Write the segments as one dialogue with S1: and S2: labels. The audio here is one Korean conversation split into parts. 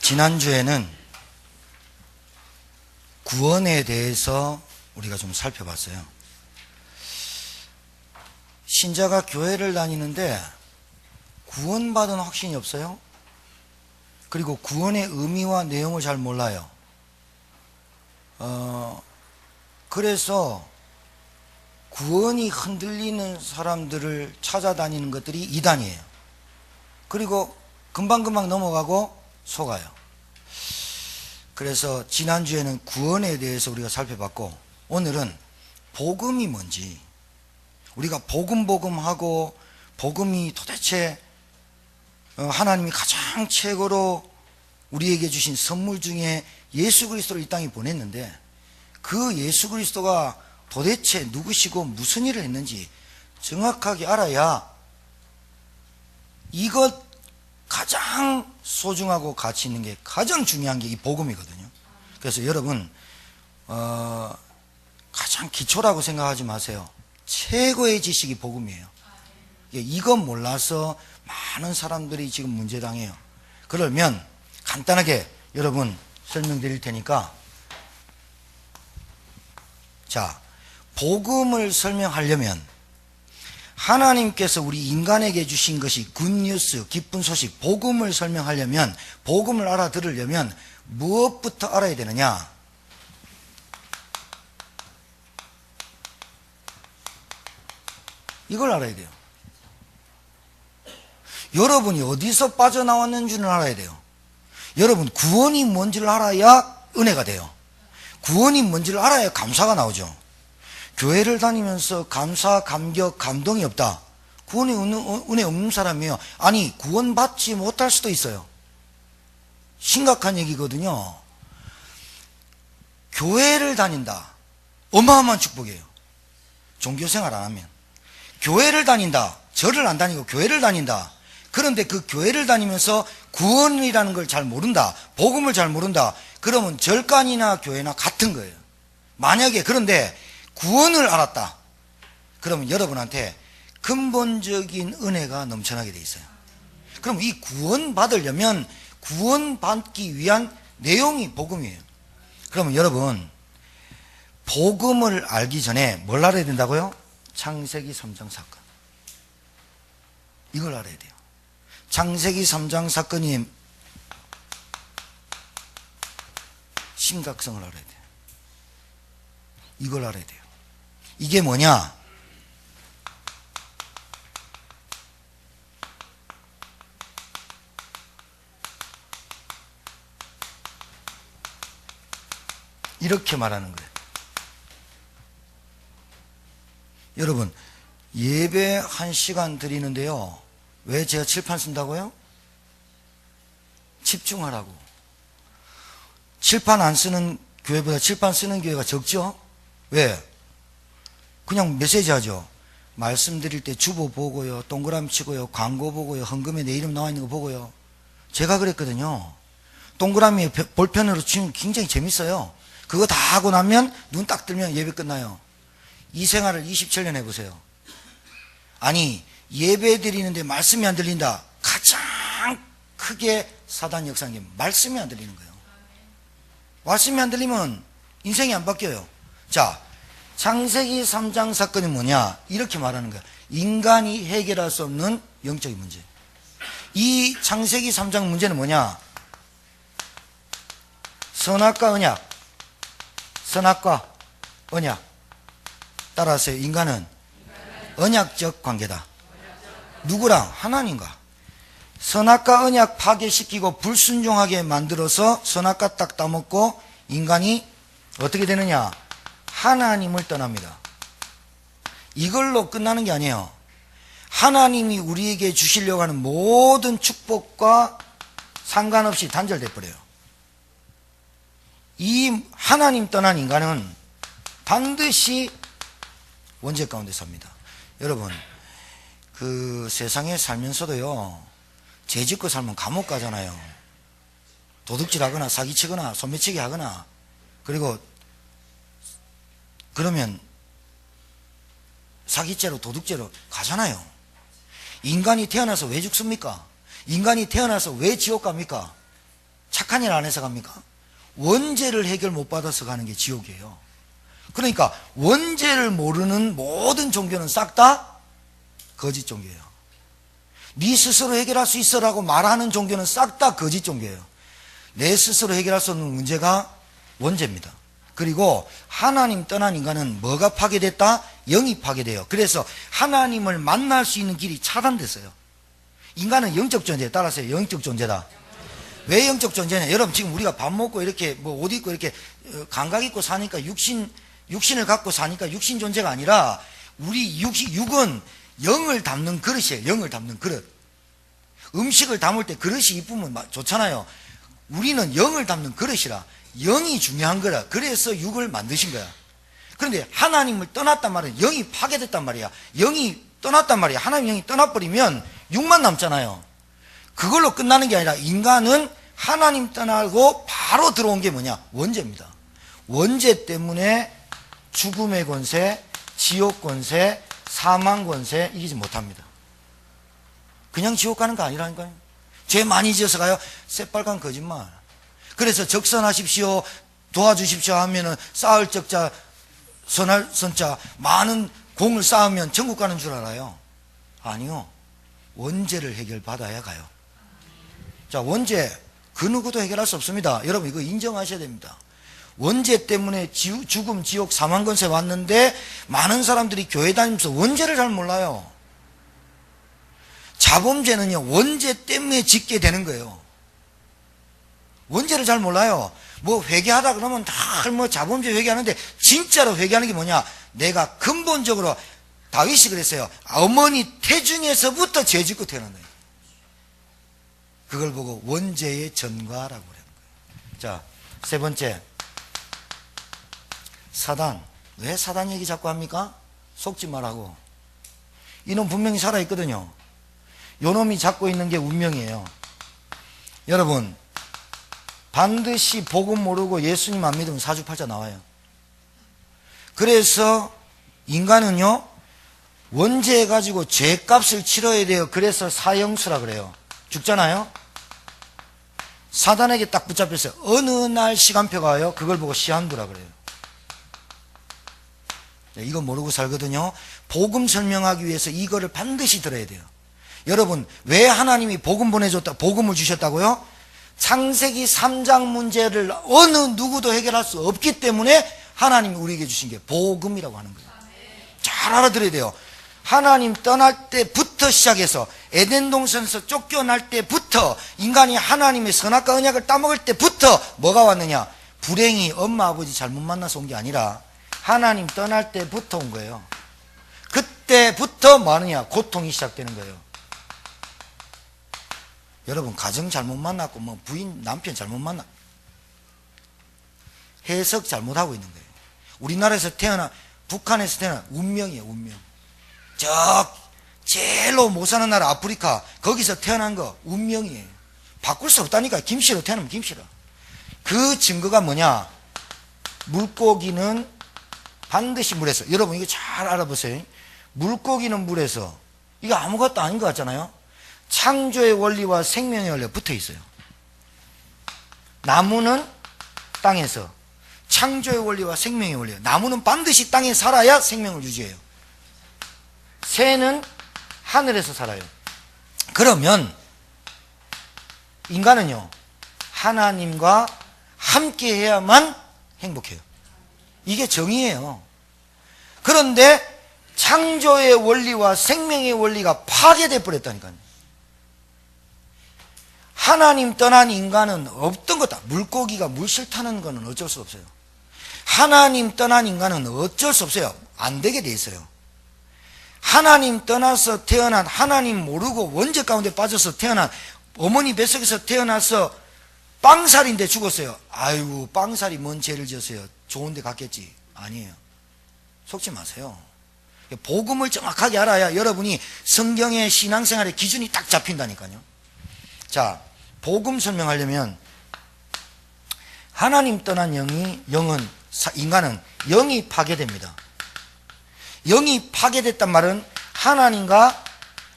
S1: 지난주에는 구원에 대해서 우리가 좀 살펴봤어요. 신자가 교회를 다니는데 구원받은 확신이 없어요. 그리고 구원의 의미와 내용을 잘 몰라요. 그래서 구원이 흔들리는 사람들을 찾아다니는 것들이 이단이에요. 그리고 금방금방 넘어가고 속아요. 그래서 지난주에는 구원에 대해서 우리가 살펴봤고, 오늘은 복음이 뭔지, 우리가 복음하고 복음이 도대체 하나님이 가장 최고로 우리에게 주신 선물 중에 예수 그리스도를 이 땅에 보냈는데, 그 예수 그리스도가 도대체 누구시고 무슨 일을 했는지 정확하게 알아야 이것 가장 소중하고 가치 있는 게, 가장 중요한 게 이 복음이거든요. 그래서 여러분 가장 기초라고 생각하지 마세요. 최고의 지식이 복음이에요. 이것 몰라서 많은 사람들이 지금 문제당해요. 그러면 간단하게 여러분 설명드릴 테니까, 자, 복음을 설명하려면 하나님께서 우리 인간에게 주신 것이 굿뉴스, 기쁜 소식, 복음을 설명하려면, 복음을 알아들으려면 무엇부터 알아야 되느냐? 이걸 알아야 돼요. 여러분이 어디서 빠져나왔는지는 알아야 돼요. 여러분, 구원이 뭔지를 알아야 은혜가 돼요. 구원이 뭔지를 알아야 감사가 나오죠. 교회를 다니면서 감사, 감격, 감동이 없다. 구원의 은혜 없는 사람이에요. 아니, 구원받지 못할 수도 있어요. 심각한 얘기거든요. 교회를 다닌다. 어마어마한 축복이에요. 종교생활 안 하면. 교회를 다닌다. 절을 안 다니고 교회를 다닌다. 그런데 그 교회를 다니면서 구원이라는 걸 잘 모른다. 복음을 잘 모른다. 그러면 절간이나 교회나 같은 거예요. 만약에 그런데 구원을 알았다. 그러면 여러분한테 근본적인 은혜가 넘쳐나게 돼 있어요. 그럼 이 구원 받으려면 구원받기 위한 내용이 복음이에요. 그러면 여러분, 복음을 알기 전에 뭘 알아야 된다고요? 창세기 3장 사건. 이걸 알아야 돼요. 창세기 3장 사건이 심각성을 알아야 돼요. 이걸 알아야 돼요. 이게 뭐냐? 이렇게 말하는 거예요. 여러분, 예배 1시간 드리는데요, 왜 제가 칠판 쓴다고요? 집중하라고. 칠판 안 쓰는 교회보다 칠판 쓰는 교회가 적죠? 왜? 그냥 메시지 하죠. 말씀드릴 때 주보 보고요, 동그라미 치고요, 광고 보고요, 헌금에 내 이름 나와 있는 거 보고요. 제가 그랬거든요. 동그라미에 볼펜으로 치면 굉장히 재밌어요. 그거 다 하고 나면 눈 딱 뜨면 예배 끝나요. 이 생활을 27년 해보세요. 아니, 예배 드리는데 말씀이 안 들린다. 가장 크게 사단 역사한 게 말씀이 안 들리는 거예요. 말씀이 안 들리면 인생이 안 바뀌어요. 자, 창세기 3장 사건이 뭐냐? 이렇게 말하는 거야. 인간이 해결할 수 없는 영적인 문제. 이 창세기 3장 문제는 뭐냐? 선악과 언약. 선악과 언약. 따라하세요. 인간은 언약적 관계다. 누구랑? 하나님과. 선악과 언약 파괴시키고 불순종하게 만들어서 선악과 딱 따먹고 인간이 어떻게 되느냐? 하나님을 떠납니다. 이걸로 끝나는 게 아니에요. 하나님이 우리에게 주시려고 하는 모든 축복과 상관없이 단절돼 버려요. 이 하나님 떠난 인간은 반드시 원죄 가운데 삽니다. 여러분, 그 세상에 살면서도요, 죄 짓고 살면 감옥 가잖아요. 도둑질 하거나 사기치거나 소매치기 하거나, 그리고 그러면 사기죄로 도둑죄로 가잖아요. 인간이 태어나서 왜 죽습니까? 인간이 태어나서 왜 지옥 갑니까? 착한 일 안 해서 갑니까? 원죄를 해결 못 받아서 가는 게 지옥이에요. 그러니까 원죄를 모르는 모든 종교는 싹 다 거짓 종교예요. 네 스스로 해결할 수 있어라고 말하는 종교는 싹 다 거짓 종교예요. 내 스스로 해결할 수 없는 문제가 원죄입니다. 그리고 하나님 떠난 인간은 뭐가 파괴됐다? 영이 파괴돼요. 그래서 하나님을 만날 수 있는 길이 차단됐어요. 인간은 영적 존재에 따라서 영적 존재다. 왜 영적 존재냐? 여러분 지금 우리가 밥 먹고 이렇게 뭐 옷 입고 이렇게 감각 있고 사니까 육신을 갖고 사니까 육신 존재가 아니라 우리 육은 영을 담는 그릇이에요. 영을 담는 그릇. 음식을 담을 때 그릇이 이쁘면 좋잖아요. 우리는 영을 담는 그릇이라 영이 중요한 거라. 그래서 육을 만드신 거야. 그런데 하나님을 떠났단 말은 영이 파괴됐단 말이야. 영이 떠났단 말이야. 하나님 영이 떠나버리면 육만 남잖아요. 그걸로 끝나는 게 아니라 인간은 하나님 떠나고 바로 들어온 게 뭐냐? 원죄입니다. 원죄 때문에 죽음의 권세, 지옥 권세, 사망 권세 이기지 못합니다. 그냥 지옥 가는 거 아니라니까요. 죄 많이 지어서 가요? 새빨간 거짓말. 그래서 적선하십시오, 도와주십시오 하면은 쌓을 적자, 선할 선자, 많은 공을 쌓으면 천국 가는 줄 알아요? 아니요. 원죄를 해결받아야 가요. 자, 원죄 그 누구도 해결할 수 없습니다. 여러분 이거 인정하셔야 됩니다. 원죄 때문에 죽음, 지옥, 사망 권세 왔는데 많은 사람들이 교회 다니면서 원죄를 잘 몰라요. 자범죄는요 원죄 때문에 짓게 되는 거예요. 원죄를 잘 몰라요. 뭐 회개하다 그러면 다 뭐 자범죄 회개하는데 진짜로 회개하는 게 뭐냐? 내가 근본적으로 다윗이 그랬어요. 어머니 태중에서부터 죄 짓고 태어난 거예요. 그걸 보고 원죄의 전과라고 그러는 거예요. 자, 세 번째, 사단. 왜 사단 얘기 자꾸 합니까? 속지 말라고. 이놈 분명히 살아있거든요. 요놈이 잡고 있는 게 운명이에요. 여러분 반드시 복음 모르고 예수님 안 믿으면 사주팔자 나와요. 그래서 인간은요 원죄해가지고 죄값을 치러야 돼요. 그래서 사형수라 그래요. 죽잖아요. 사단에게 딱 붙잡혔어요. 어느 날 시간표가 와요. 그걸 보고 시한부라 그래요. 이거 모르고 살거든요. 복음 설명하기 위해서 이거를 반드시 들어야 돼요. 여러분 왜 하나님이 복음 보내줬다, 복음을 주셨다고요? 창세기 3장 문제를 어느 누구도 해결할 수 없기 때문에 하나님이 우리에게 주신 게 복음이라고 하는 거예요. 잘 알아들어야 돼요. 하나님 떠날 때부터 시작해서 에덴 동산에서 쫓겨날 때부터 인간이 하나님의 선악과 언약을 따먹을 때부터 뭐가 왔느냐? 불행이 엄마 아버지 잘못 만나서 온 게 아니라 하나님 떠날 때부터 온 거예요. 그때부터 뭐 하느냐? 고통이 시작되는 거예요. 여러분 가정 잘못 만났고 뭐 부인 남편 잘못 만나 해석 잘못하고 있는 거예요. 우리나라에서 태어나 북한에서 태어나 운명이에요. 운명. 저 제일로 못 사는 나라 아프리카 거기서 태어난 거 운명이에요. 바꿀 수 없다니까. 김씨로 태어나면 김씨로. 그 증거가 뭐냐? 물고기는 반드시 물에서. 여러분 이거 잘 알아보세요. 물고기는 물에서. 이거 아무것도 아닌 것 같잖아요. 창조의 원리와 생명의 원리가 붙어 있어요. 나무는 땅에서, 창조의 원리와 생명의 원리예요. 나무는 반드시 땅에 살아야 생명을 유지해요. 새는 하늘에서 살아요. 그러면 인간은요 하나님과 함께 해야만 행복해요. 이게 정의예요. 그런데 창조의 원리와 생명의 원리가 파괴돼 버렸다니까요. 하나님 떠난 인간은 없던 거다. 물고기가 물 싫다는 거는 어쩔 수 없어요. 하나님 떠난 인간은 어쩔 수 없어요. 안 되게 돼 있어요. 하나님 떠나서 태어난, 하나님 모르고 원죄 가운데 빠져서 태어난, 어머니 뱃속에서 태어나서 빵살인데 죽었어요. 아이고 빵살이 뭔 죄를 지었어요. 좋은 데 갔겠지. 아니에요. 속지 마세요. 복음을 정확하게 알아야 여러분이 성경의 신앙생활의 기준이 딱 잡힌다니까요. 자, 복음 설명하려면 하나님 떠난 인간은 영이 파괴됩니다. 영이 파괴됐단 말은 하나님과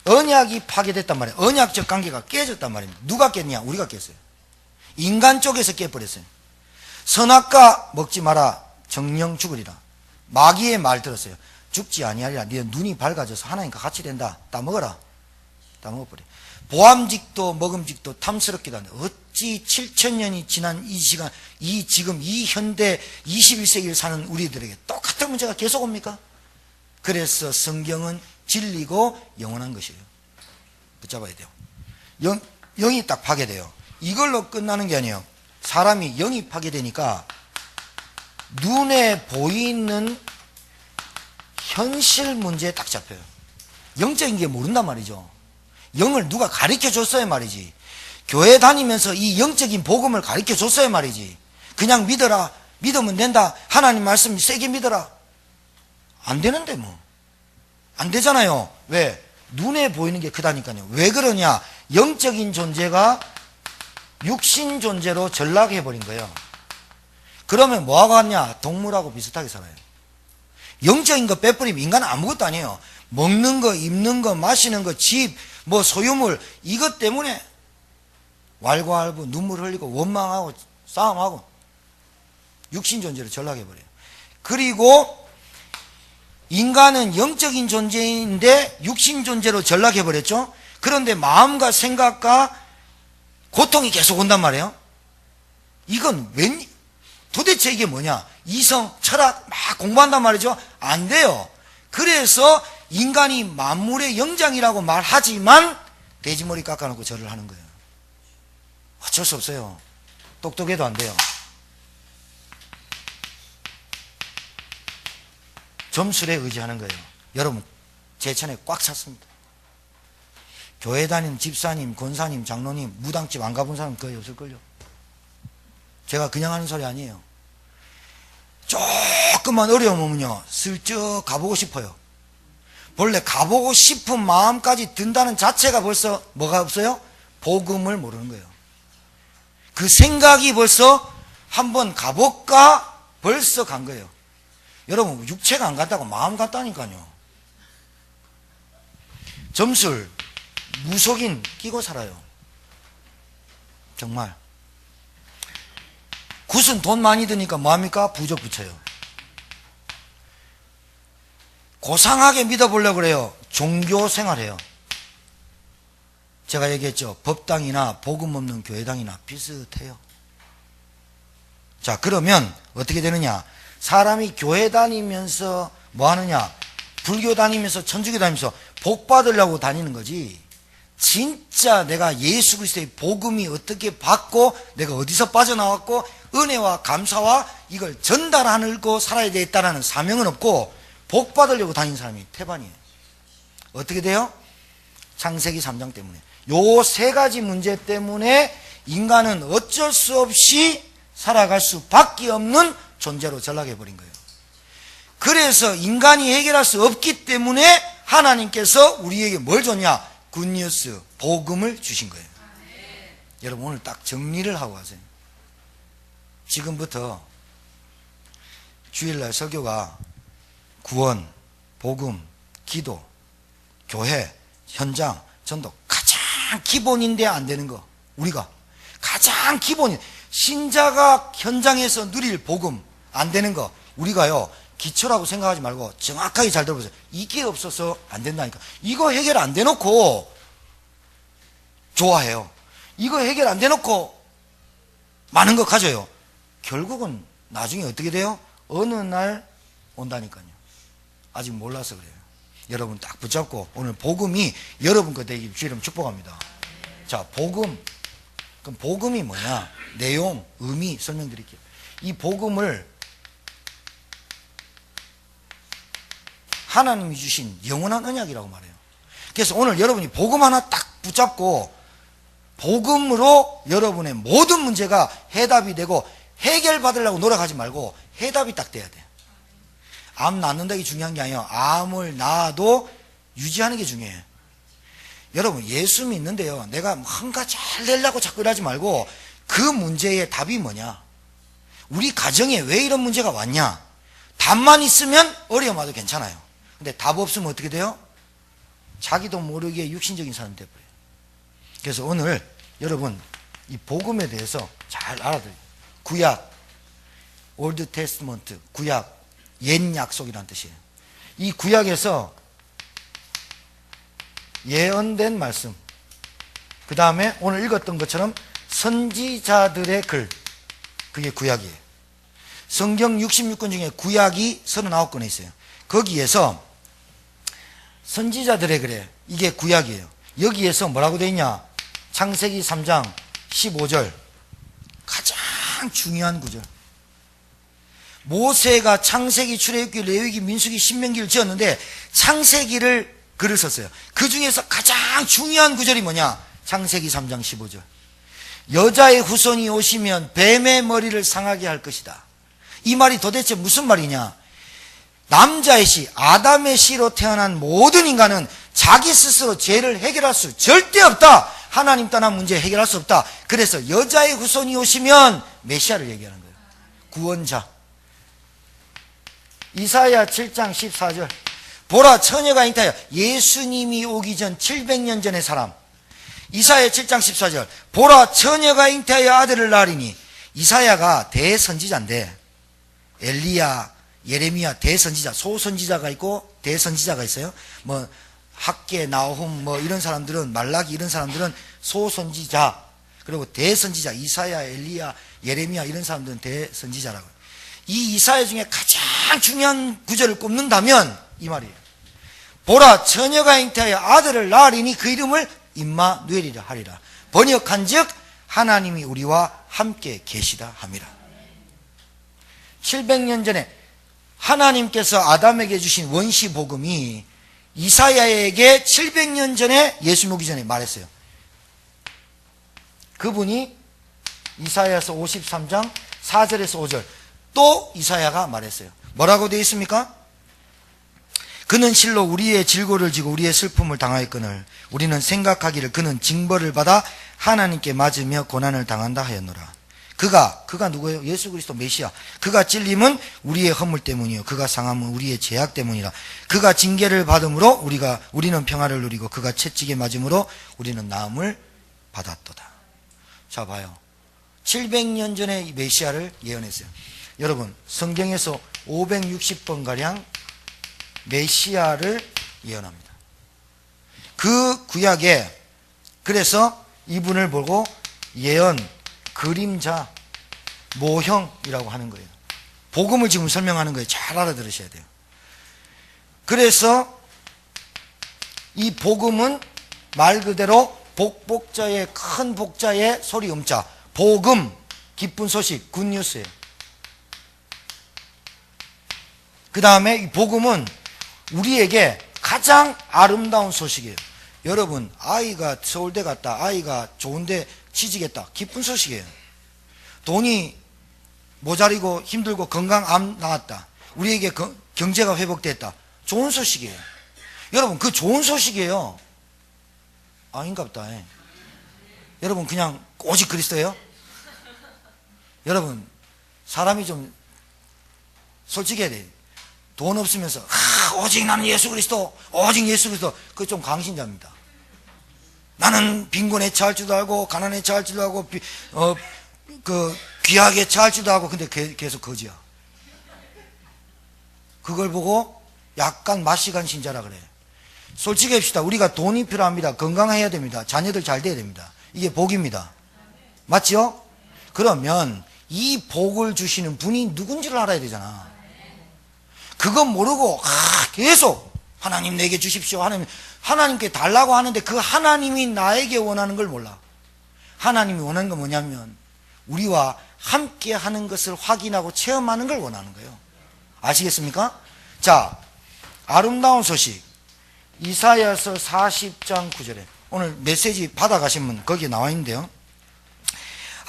S1: 언약이 파괴됐단 말이에요. 언약적 관계가 깨졌단 말입니다. 누가 깼냐? 우리가 깼어요. 인간 쪽에서 깨버렸어요. 선악과 먹지 마라. 정령 죽으리라. 마귀의 말 들었어요. 죽지 아니하리라. 네 눈이 밝아져서 하나님과 같이 된다. 다 먹어라. 다 먹어버려. 보암직도 먹음직도 탐스럽기도 한데 어찌 7,000년이 지난 이 시간, 지금 이 현대 21세기를 사는 우리들에게 똑같은 문제가 계속 옵니까? 그래서 성경은 진리고 영원한 것이에요. 붙잡아야 돼요. 영이 딱 파괴돼요. 이걸로 끝나는 게 아니에요. 사람이 영이 파괴되니까 눈에 보이는 현실 문제에 딱 잡혀요. 영적인 게 모른단 말이죠. 영을 누가 가르쳐 줬어야 말이지. 교회 다니면서 이 영적인 복음을 가르쳐 줬어야 말이지. 그냥 믿어라. 믿으면 된다. 하나님 말씀 세게 믿어라. 안 되는데 뭐. 안 되잖아요. 왜? 눈에 보이는 게 크다니까요. 왜 그러냐? 영적인 존재가 육신 존재로 전락해버린 거예요. 그러면 뭐하고 하냐? 동물하고 비슷하게 살아요. 영적인 거 빼버리면 인간은 아무것도 아니에요. 먹는 거, 입는 거, 마시는 거, 집, 뭐 소유물, 이것 때문에 왈가왈부, 눈물 흘리고 원망하고 싸움하고 육신 존재로 전락해버려요. 그리고 인간은 영적인 존재인데 육신 존재로 전락해버렸죠. 그런데 마음과 생각과 고통이 계속 온단 말이에요. 이건 도대체 이게 뭐냐? 이성, 철학 막 공부한단 말이죠. 안 돼요. 그래서 인간이 만물의 영장이라고 말하지만 돼지머리 깎아놓고 절을 하는 거예요. 어쩔 수 없어요. 똑똑해도 안 돼요. 점술에 의지하는 거예요. 여러분 제 천에 꽉 찼습니다. 교회 다니는 집사님, 권사님, 장로님 무당집 안 가본 사람 거의 없을걸요. 제가 그냥 하는 소리 아니에요. 조금만 어려우면요 슬쩍 가보고 싶어요. 본래 가보고 싶은 마음까지 든다는 자체가 벌써 뭐가 없어요? 복음을 모르는 거예요. 그 생각이 벌써 한번 가볼까 벌써 간 거예요. 여러분 육체가 안 갔다고 마음 갔다니까요. 점술 무속인 끼고 살아요. 정말. 굿은 돈 많이 드니까 뭐합니까? 부적 붙여요. 고상하게 믿어보려고 그래요. 종교 생활해요. 제가 얘기했죠. 법당이나 복음 없는 교회당이나 비슷해요. 자, 그러면 어떻게 되느냐? 사람이 교회 다니면서 뭐 하느냐? 불교 다니면서 천주교 다니면서 복 받으려고 다니는 거지. 진짜 내가 예수 그리스도의 복음이 어떻게 받고 내가 어디서 빠져나왔고 은혜와 감사와 이걸 전달하고 살아야 되겠다는 사명은 없고 복 받으려고 다니는 사람이 태반이에요. 어떻게 돼요? 창세기 3장 때문에. 요 세 가지 문제 때문에 인간은 어쩔 수 없이 살아갈 수밖에 없는 존재로 전락해버린 거예요. 그래서 인간이 해결할 수 없기 때문에 하나님께서 우리에게 뭘 줬냐? 굿뉴스, 복음을 주신 거예요. 여러분 오늘 딱 정리를 하고 가세요. 지금부터 주일날 설교가 구원, 복음, 기도, 교회, 현장, 전도 가장 기본인데 안 되는 거. 우리가 가장 기본인 신자가 현장에서 누릴 복음 안 되는 거. 우리가요 기초라고 생각하지 말고 정확하게 잘 들어보세요. 이게 없어서 안 된다니까. 이거 해결 안 돼놓고 좋아해요. 이거 해결 안 돼놓고 많은 거 가져요. 결국은 나중에 어떻게 돼요? 어느 날 온다니까요. 아직 몰라서 그래요. 여러분 딱 붙잡고 오늘 복음이 여러분 거 되길 주님 축복합니다. 자, 복음. 그럼 복음이 뭐냐? 내용, 의미 설명드릴게요. 이 복음을 하나님이 주신 영원한 언약이라고 말해요. 그래서 오늘 여러분이 복음 하나 딱 붙잡고 복음으로 여러분의 모든 문제가 해답이 되고 해결받으려고 노력하지 말고 해답이 딱 돼야 돼요. 암 낫는다는 게 중요한 게 아니에요. 암을 낳아도 유지하는 게 중요해요. 여러분 예수 믿는데요 내가 뭔가 잘 되려고 자꾸 이러지 말고 그 문제의 답이 뭐냐? 우리 가정에 왜 이런 문제가 왔냐? 답만 있으면 어려움 와도 괜찮아요. 근데 답 없으면 어떻게 돼요? 자기도 모르게 육신적인 사람이 돼버려요. 그래서 오늘 여러분 이 복음에 대해서 잘 알아들어요. 구약, 올드 테스트먼트, 구약, 옛 약속이라는 뜻이에요. 이 구약에서 예언된 말씀, 그 다음에 오늘 읽었던 것처럼 선지자들의 글, 그게 구약이에요. 성경 66권 중에 구약이 39권에 있어요. 거기에서 선지자들의 글에 이게 구약이에요. 여기에서 뭐라고 되어 있냐? 창세기 3장 15절, 가장 중요한 구절. 모세가 창세기, 출애굽기, 레위기, 민수기, 신명기를 지었는데 창세기를 글을 썼어요. 그 중에서 가장 중요한 구절이 뭐냐? 창세기 3장 15절. 여자의 후손이 오시면 뱀의 머리를 상하게 할 것이다. 이 말이 도대체 무슨 말이냐? 남자의 씨, 아담의 씨로 태어난 모든 인간은 자기 스스로 죄를 해결할 수 절대 없다. 하나님 떠난 문제 해결할 수 없다. 그래서 여자의 후손이 오시면 메시아를 얘기하는 거예요. 구원자. 이사야 7장 14절. 보라, 처녀가 잉타하여, 예수님이 오기 전 700년 전의 사람. 이사야 7장 14절. 보라, 처녀가 잉타하여 아들을 낳으리니. 이사야가 대선지자인데 엘리야, 예레미야 대선지자, 소선지자가 있고 대선지자가 있어요. 뭐 학계, 나훔 뭐 이런 사람들은, 말라기 이런 사람들은 소선지자, 그리고 대선지자, 이사야, 엘리야, 예레미야 이런 사람들은 대선지자라고요. 이 이사야 중에 가장 중요한 구절을 꼽는다면 이 말이에요. 보라, 처녀가 잉태하여 아들을 낳으리니 그 이름을 임마누엘이라 하리라. 번역한즉 하나님이 우리와 함께 계시다 함이라. 700년 전에 하나님께서 아담에게 주신 원시 복음이 이사야에게 700년 전에 예수 오기 전에 말했어요. 그분이 이사야서 53장 4절에서 5절 또 이사야가 말했어요. 뭐라고 되어 있습니까? 그는 실로 우리의 질고를 지고 우리의 슬픔을 당하였거늘 우리는 생각하기를 그는 징벌을 받아 하나님께 맞으며 고난을 당한다 하였노라. 그가 누구예요? 예수 그리스도 메시아. 그가 찔림은 우리의 허물 때문이요 그가 상함은 우리의 죄악 때문이라. 그가 징계를 받음으로 우리는 평화를 누리고 그가 채찍에 맞음으로 우리는 나음을 받았도다. 자 봐요. 700년 전에 이 메시아를 예언했어요. 여러분, 성경에서 560번가량 메시아를 예언합니다. 그 구약에, 그래서 이분을 보고 예언, 그림자, 모형이라고 하는 거예요. 복음을 지금 설명하는 거예요. 잘 알아들으셔야 돼요. 그래서 이 복음은 말 그대로 복자의 큰 복자의 소리 음자, 복음, 기쁜 소식, 굿뉴스예요. 그 다음에 이 복음은 우리에게 가장 아름다운 소식이에요. 여러분, 아이가 서울대 갔다, 아이가 좋은데 취직했다, 기쁜 소식이에요. 돈이 모자리고 힘들고 건강 암 나왔다, 우리에게 경제가 회복됐다, 좋은 소식이에요. 여러분, 그 좋은 소식이에요. 아닌갑다. 여러분, 그냥 오직 그리스도예요? 여러분, 사람이 좀 솔직해야 돼요. 돈 없으면서 오직 나는 예수 그리스도, 오직 예수 그리스도, 그거 좀 강신자입니다. 나는 빈곤에 처할 줄도 알고 가난에 처할 줄도 알고 귀하게 처할 줄도 알고, 근데 계속 거지야. 그걸 보고 약간 맛이간 신자라 그래. 솔직히 합시다. 우리가 돈이 필요합니다. 건강해야 됩니다. 자녀들 잘 돼야 됩니다. 이게 복입니다. 맞죠? 그러면 이 복을 주시는 분이 누군지를 알아야 되잖아. 그건 모르고 계속 하나님 내게 주십시오, 하나님께 달라고 하는데 그 하나님이 나에게 원하는 걸 몰라. 하나님이 원하는 건 뭐냐면 우리와 함께 하는 것을 확인하고 체험하는 걸 원하는 거예요. 아시겠습니까? 자, 아름다운 소식, 이사야서 40장 9절에 오늘 메시지 받아가신 분 거기에 나와 있는데요.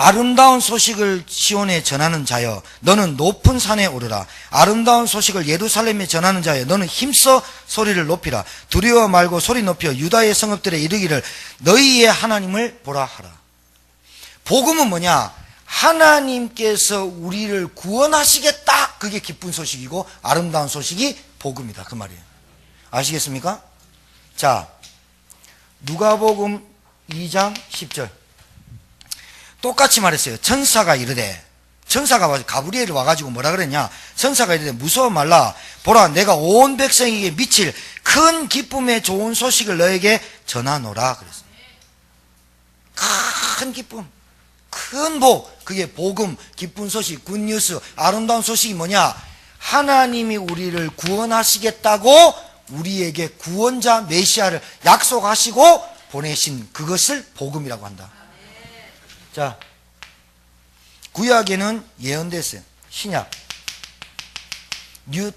S1: 아름다운 소식을 시온에 전하는 자여, 너는 높은 산에 오르라. 아름다운 소식을 예루살렘에 전하는 자여, 너는 힘써 소리를 높이라. 두려워 말고 소리 높여 유다의 성읍들에 이르기를 너희의 하나님을 보라 하라. 복음은 뭐냐? 하나님께서 우리를 구원하시겠다. 그게 기쁜 소식이고 아름다운 소식이 복음이다, 그 말이에요. 아시겠습니까? 자, 누가복음 2장 10절. 똑같이 말했어요. 천사가 이르되, 천사가 와서 가브리엘이 와가지고 뭐라 그랬냐? 천사가 이르되 무서워 말라. 보라, 내가 온 백성에게 미칠 큰 기쁨의 좋은 소식을 너에게 전하노라 그랬어요. 큰 기쁨, 큰 복, 그게 복음, 기쁜 소식, 굿뉴스, 아름다운 소식이 뭐냐? 하나님이 우리를 구원하시겠다고 우리에게 구원자 메시아를 약속하시고 보내신 그것을 복음이라고 한다. 자, 구약에는 예언됐어요. 신약, 뉴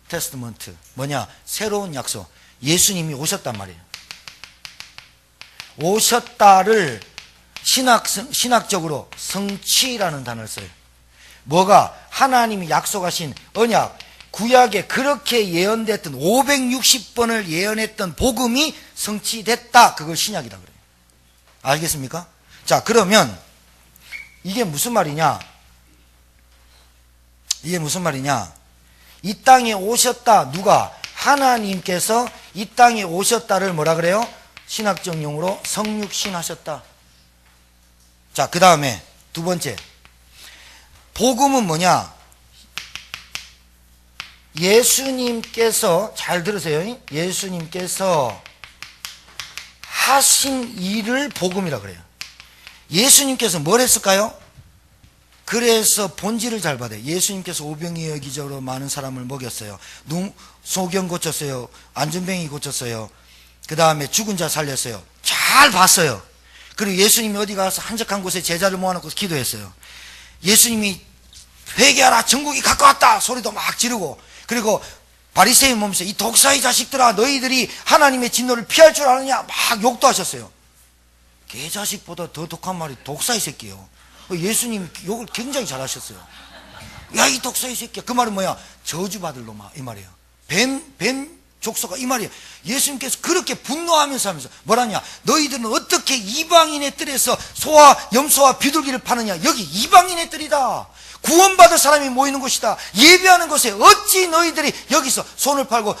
S1: 테스트먼트, 뭐냐? 새로운 약속. 예수님이 오셨단 말이에요. 오셨다를 신학적으로 성취라는 단어를 써요. 뭐가? 하나님이 약속하신 언약, 구약에 그렇게 예언됐던 560번을 예언했던 복음이 성취됐다. 그걸 신약이라 그래요. 알겠습니까? 자, 그러면 이게 무슨 말이냐? 이게 무슨 말이냐? 이 땅에 오셨다. 누가? 하나님께서 이 땅에 오셨다를 뭐라 그래요? 신학적 용어로 성육신하셨다. 자, 그 다음에 두 번째, 복음은 뭐냐? 예수님께서, 잘 들으세요. 예수님께서 하신 일을 복음이라 그래요. 예수님께서 뭘 했을까요? 그래서 본질을 잘 받아요. 예수님께서 오병이어 기적으로 많은 사람을 먹였어요. 소경 고쳤어요. 안전뱅이 고쳤어요. 그 다음에 죽은 자 살렸어요. 잘 봤어요. 그리고 예수님이 어디 가서 한적한 곳에 제자를 모아놓고 기도했어요. 예수님이 회개하라, 천국이 가까웠다 소리도 막 지르고, 그리고 바리새인 몸에서 이 독사의 자식들아, 너희들이 하나님의 진노를 피할 줄 아느냐 막 욕도 하셨어요. 개자식보다 더 독한 말이 독사의 새끼예요. 예수님 욕을 굉장히 잘하셨어요. 야, 이 독사의 새끼야. 그 말은 뭐야? 저주받을 놈아, 이 말이에요. 뱀 족속아, 이 말이에요. 예수님께서 그렇게 분노하면서 하면서 뭐라냐? 너희들은 어떻게 이방인의 뜰에서 소와 염소와 비둘기를 파느냐? 여기 이방인의 뜰이다. 구원받을 사람이 모이는 곳이다. 예배하는 곳에 어찌 너희들이 여기서 손을 팔고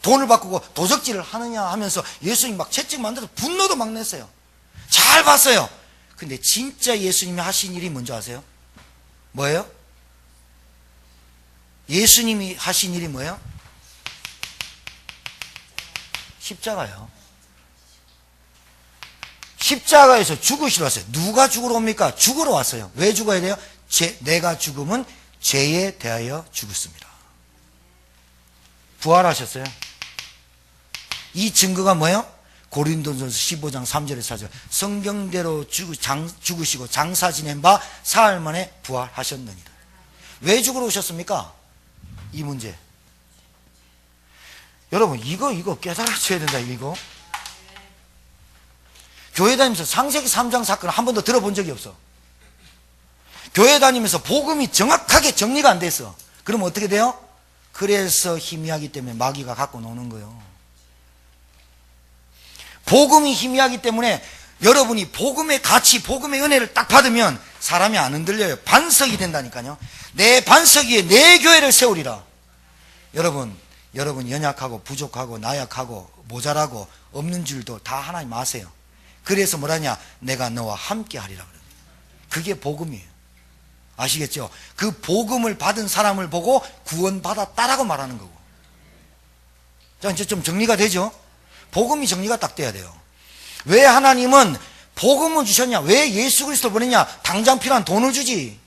S1: 돈을 바꾸고 도적질을 하느냐 하면서 예수님 막 채찍 만들어서 분노도 막 냈어요. 잘 봤어요. 근데 진짜 예수님이 하신 일이 뭔지 아세요? 뭐예요? 예수님이 하신 일이 뭐예요? 십자가요. 십자가에서 죽으시러 왔어요. 누가 죽으러 옵니까? 죽으러 왔어요. 왜 죽어야 돼요? 내가 죽음은 죄에 대하여 죽었습니다. 부활하셨어요. 이 증거가 뭐예요? 고린도전서 15장 3절에 4절. 성경대로 죽으시고 장사 지낸 바 사흘 만에 부활하셨느니라. 왜 죽으러 오셨습니까? 이 문제. 여러분, 이거 깨달아줘야 된다, 이거. 교회 다니면서 창세기 3장 사건을 한 번도 들어본 적이 없어. 교회 다니면서 복음이 정확하게 정리가 안 됐어. 그러면 어떻게 돼요? 그래서 희미하기 때문에 마귀가 갖고 노는 거예요. 복음이 희미하기 때문에 여러분이 복음의 가치, 복음의 은혜를 딱 받으면 사람이 안 흔들려요. 반석이 된다니까요. 내 반석 위에 내 교회를 세우리라. 여러분 연약하고 부족하고 나약하고 모자라고 없는 줄도 다 하나님 아세요. 그래서 뭐라냐? 내가 너와 함께 하리라 그래요. 그게 복음이에요. 아시겠죠? 그 복음을 받은 사람을 보고 구원받았다라고 말하는 거고. 자, 이제 좀 정리가 되죠? 복음이 정리가 딱 돼야 돼요. 왜 하나님은 복음을 주셨냐? 왜 예수 그리스도를 보냈냐? 당장 필요한 돈을 주지.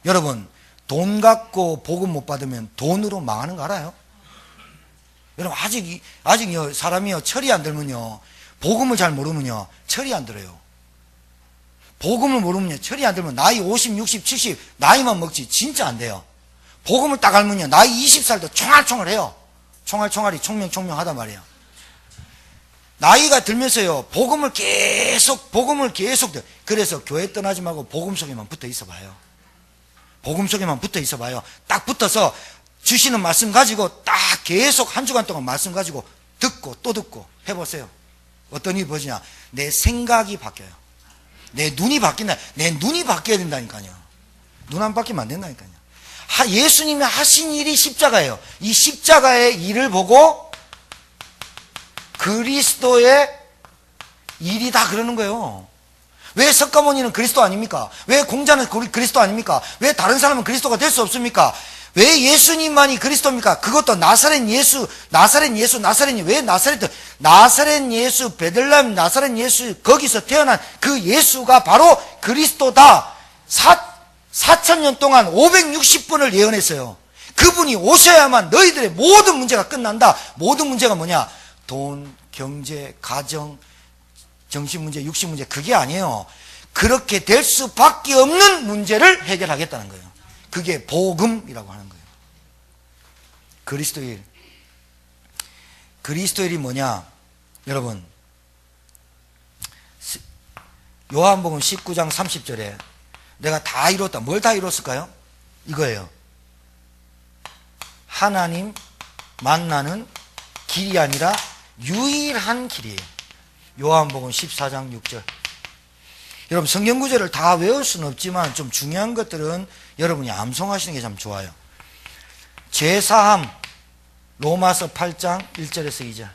S1: 여러분, 돈 갖고 복음 못 받으면 돈으로 망하는 거 알아요? 여러분, 아직 사람이요, 철이 안 들면요, 복음을 잘 모르면요, 철이 안 들어요. 복음을 모르면요, 철이 안 들면 나이 50, 60, 70 나이만 먹지 진짜 안 돼요. 복음을 딱 알면요, 나이 20살도 총알총알해요. 총알총알이 총명하단 말이에요. 나이가 들면서요, 복음을 계속 그래서 교회 떠나지 말고 복음 속에만 붙어 있어 봐요. 복음 속에만 붙어 있어 봐요. 딱 붙어서 주시는 말씀 가지고 딱 계속 한 주간 동안 말씀 가지고 듣고 또 듣고 해보세요. 어떤 일이 벌어지냐? 내 생각이 바뀌어요. 내 눈이 바뀐다. 내 눈이 바뀌어야 된다니까요. 눈 안 바뀌면 안 된다니까요. 예수님이 하신 일이 십자가예요. 이 십자가의 일을 보고 그리스도의 일이다 그러는 거예요. 왜 석가모니는 그리스도 아닙니까? 왜 공자는 그리스도 아닙니까? 왜 다른 사람은 그리스도가 될 수 없습니까? 왜 예수님만이 그리스도입니까? 그것도 나사렛 예수, 왜 나사렛 예수, 베들레헴 나사렛 예수, 거기서 태어난 그 예수가 바로 그리스도다. 4,000년 동안 560번을 예언했어요. 그분이 오셔야만 너희들의 모든 문제가 끝난다. 모든 문제가 뭐냐? 돈, 경제, 가정, 정신문제, 육신문제, 그게 아니에요. 그렇게 될 수밖에 없는 문제를 해결하겠다는 거예요. 그게 복음이라고 하는 거예요. 그리스도의 일이 뭐냐? 여러분, 요한복음 19장 30절에 내가 다 이뤘다. 뭘 다 이뤘을까요? 이거예요. 하나님 만나는 길이 아니라 유일한 길이에요. 요한복음 14장 6절. 여러분, 성경 구절을 다 외울 수는 없지만 좀 중요한 것들은 여러분이 암송하시는 게 참 좋아요. 죄사함, 로마서 8장 1절에서 2절.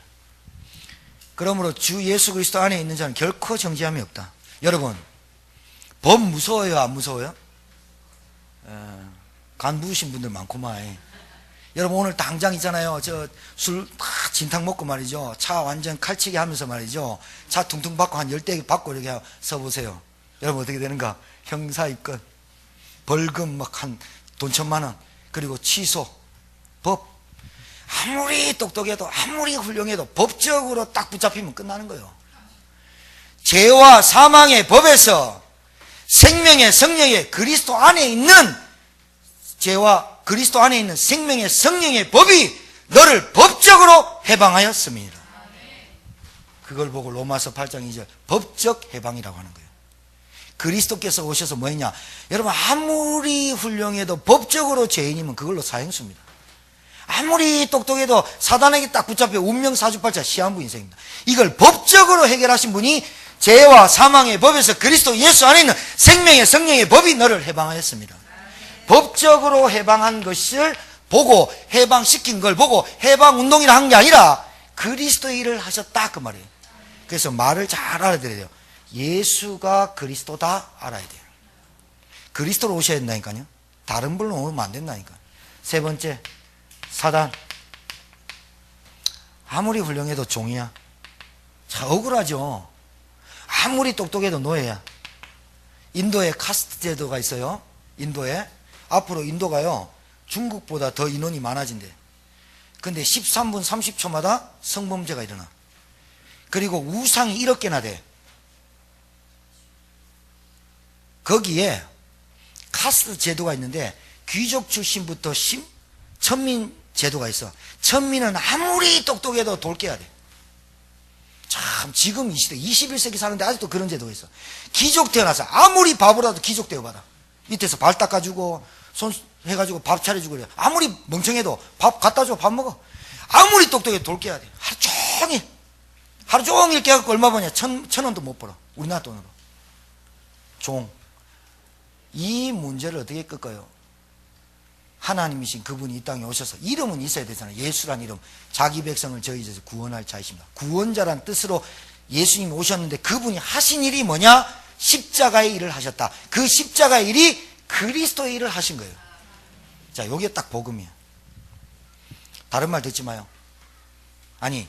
S1: 그러므로 주 예수 그리스도 안에 있는 자는 결코 정죄함이 없다. 여러분, 법 무서워요, 안 무서워요? 간 부으신 분들 많구만. 여러분, 오늘 당장 있잖아요. 저 술 진탕 먹고 말이죠. 차 완전 칼치기 하면서 말이죠. 차 퉁퉁 받고 한 10대 받고 이렇게 서보세요. 여러분, 어떻게 되는가? 형사 입건, 벌금 막 한 돈 1,000,000원, 그리고 취소, 법. 아무리 똑똑해도, 아무리 훌륭해도 법적으로 딱 붙잡히면 끝나는 거예요. 죄와 사망의 법에서 생명의 성령의 그리스도 안에 있는 죄와 그리스도 안에 있는 생명의 성령의 법이 너를 법적으로 해방하였습니다. 그걸 보고 로마서 8장 2절 법적 해방이라고 하는 거예요. 그리스도께서 오셔서 뭐 했냐? 여러분, 아무리 훌륭해도 법적으로 죄인이면 그걸로 사형수입니다. 아무리 똑똑해도 사단에게 딱 붙잡혀 운명 사주팔자 시한부 인생입니다. 이걸 법적으로 해결하신 분이 죄와 사망의 법에서 그리스도 예수 안에 있는 생명의 성령의 법이 너를 해방하였습니다. 법적으로 해방한 것을 보고, 해방시킨 걸 보고 해방운동이라 한 게 아니라 그리스도의 일을 하셨다, 그 말이에요. 그래서 말을 잘 알아들어야 돼요. 예수가 그리스도다 알아야 돼요. 그리스도로 오셔야 된다니까요. 다른 분로 오면 안 된다니까. 세 번째, 사단. 아무리 훌륭해도 종이야. 자, 억울하죠. 아무리 똑똑해도 노예야. 인도에 카스트 제도가 있어요. 인도에. 앞으로 인도가요, 중국보다 더 인원이 많아진대. 근데 13분 30초마다 성범죄가 일어나. 그리고 우상이 1억 개나 돼. 거기에 카스트 제도가 있는데 귀족 출신부터 천민 제도가 있어. 천민은 아무리 똑똑해도 돌깨야 돼. 참, 지금 이 시대 21세기 사는데 아직도 그런 제도가 있어. 귀족 태어나서 아무리 바보라도 귀족 대우받아. 밑에서 발 닦아주고 손 해가지고 밥 차려주고 그래. 아무리 멍청해도 밥 갖다 줘, 밥 먹어. 아무리 똑똑해도 돌깨야 돼. 하루 종일 깨갖고 얼마 버냐? 1,000원도 못 벌어. 우리나라 돈으로. 종. 이 문제를 어떻게 끌까요? 하나님이신 그분이 이 땅에 오셔서 이름은 있어야 되잖아요. 예수란 이름. 자기 백성을 저희에서 구원할 자이십니다. 구원자란 뜻으로 예수님이 오셨는데 그분이 하신 일이 뭐냐? 십자가의 일을 하셨다. 그 십자가의 일이 그리스도의 일을 하신 거예요. 자, 요게 딱 복음이에요. 다른 말 듣지 마요. 아니,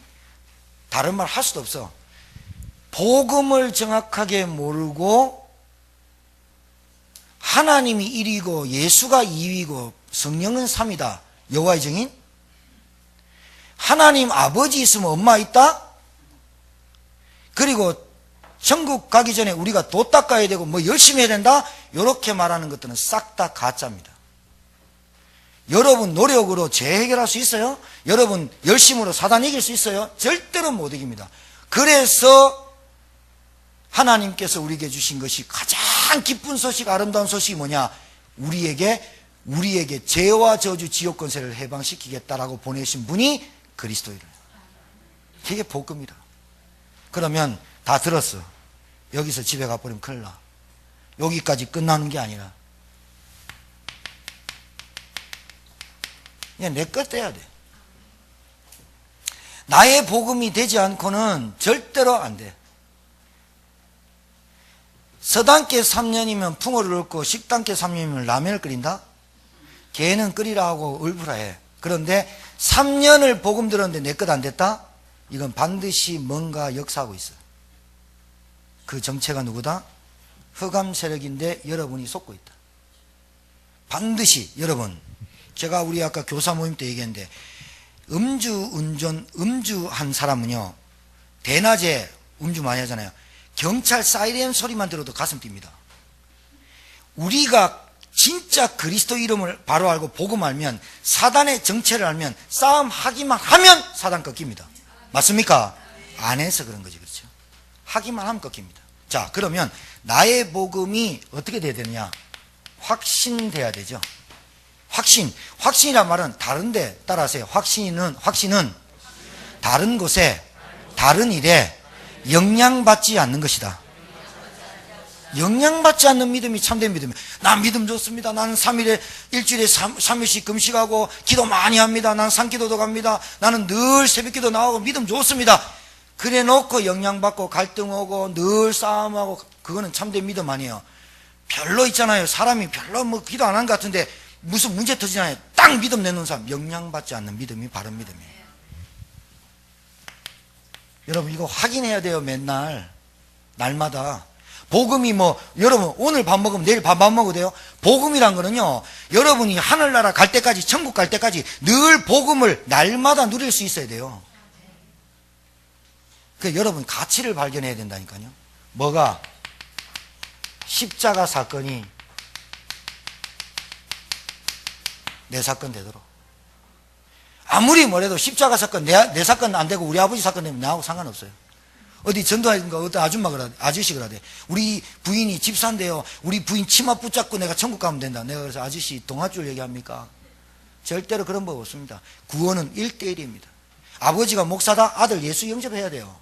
S1: 다른 말 할 수도 없어. 복음을 정확하게 모르고 하나님이 1이고 예수가 2위고 성령은 3이다. 여호와의 증인? 하나님 아버지 있으면 엄마 있다? 그리고 천국 가기 전에 우리가 도 닦아야 되고 뭐 열심히 해야 된다? 이렇게 말하는 것들은 싹 다 가짜입니다. 여러분 노력으로 죄 해결할 수 있어요? 여러분 열심으로 사단 이길 수 있어요? 절대로 못 이깁니다. 그래서 하나님께서 우리에게 주신 것이 가장 기쁜 소식, 아름다운 소식이 뭐냐? 우리에게 죄와 저주 지옥 권세를 해방시키겠다라고 보내신 분이 그리스도예요. 이게 복음이다. 그러면 다 들었어. 여기서 집에 가버리면 큰일 나. 여기까지 끝나는 게 아니라 그냥 내 것 떼야 돼. 나의 복음이 되지 않고는 절대로 안 돼. 서당계 3년이면 풍어를 얻고 식당계 3년이면 라면을 끓인다? 걔는 끓이라 하고 얼부라 해. 그런데 3년을 복음 들었는데 내 것 안 됐다? 이건 반드시 뭔가 역사하고 있어. 그 정체가 누구다? 흑암 세력인데 여러분이 속고 있다. 반드시 여러분, 제가 우리 아까 교사 모임 때 얘기했는데 음주한 사람은요, 대낮에 음주 많이 하잖아요. 경찰 사이렌 소리만 들어도 가슴 뜁니다. 우리가 진짜 그리스도 이름을 바로 알고 복음 알면, 사단의 정체를 알면, 싸움 하기만 하면 사단 꺾입니다. 맞습니까? 안 해서 그런 거지. 그렇죠? 하기만 하면 꺾입니다. 자, 그러면 나의 복음이 어떻게 돼야 되느냐? 확신돼야 되죠. 확신이란 말은 다른데 따라하세요. 확신은 다른 곳에, 다른 일에 영향받지 않는 것이다. 영향받지 않는 믿음이 참된 믿음이에요. 난 믿음 좋습니다. 나는 일주일에 3일씩 금식하고 기도 많이 합니다. 나는 산기도도 갑니다. 나는 늘 새벽기도 나오고 믿음 좋습니다. 그래 놓고 영향받고 갈등 오고 늘 싸움하고, 그거는 참된 믿음 아니에요. 별로 있잖아요. 사람이 별로 뭐 기도 안 한 것 같은데 무슨 문제 터지잖아요. 딱 믿음 내놓은 사람, 영향받지 않는 믿음이 바른 믿음이에요. 여러분, 이거 확인해야 돼요. 맨날, 날마다. 복음이 여러분 오늘 밥 먹으면 내일 밥 안 먹어도 돼요? 복음이란 거는요, 여러분이 하늘나라 갈 때까지, 천국 갈 때까지 늘 복음을 날마다 누릴 수 있어야 돼요. 그러니까 여러분 가치를 발견해야 된다니까요. 뭐가? 십자가 사건이 내 사건 되도록. 아무리 뭐래도 십자가 사건 내 사건 안 되고 우리 아버지 사건 되면 나하고 상관없어요. 어디 전도하니까 어떤 아저씨가 그러대. 우리 부인이 집사인데요, 우리 부인 치마 붙잡고 내가 천국 가면 된다. 내가 그래서 아저씨 동아줄 얘기합니까? 절대로 그런 법 없습니다. 구원은 1대1입니다. 아버지가 목사다? 아들 예수 영접해야 돼요.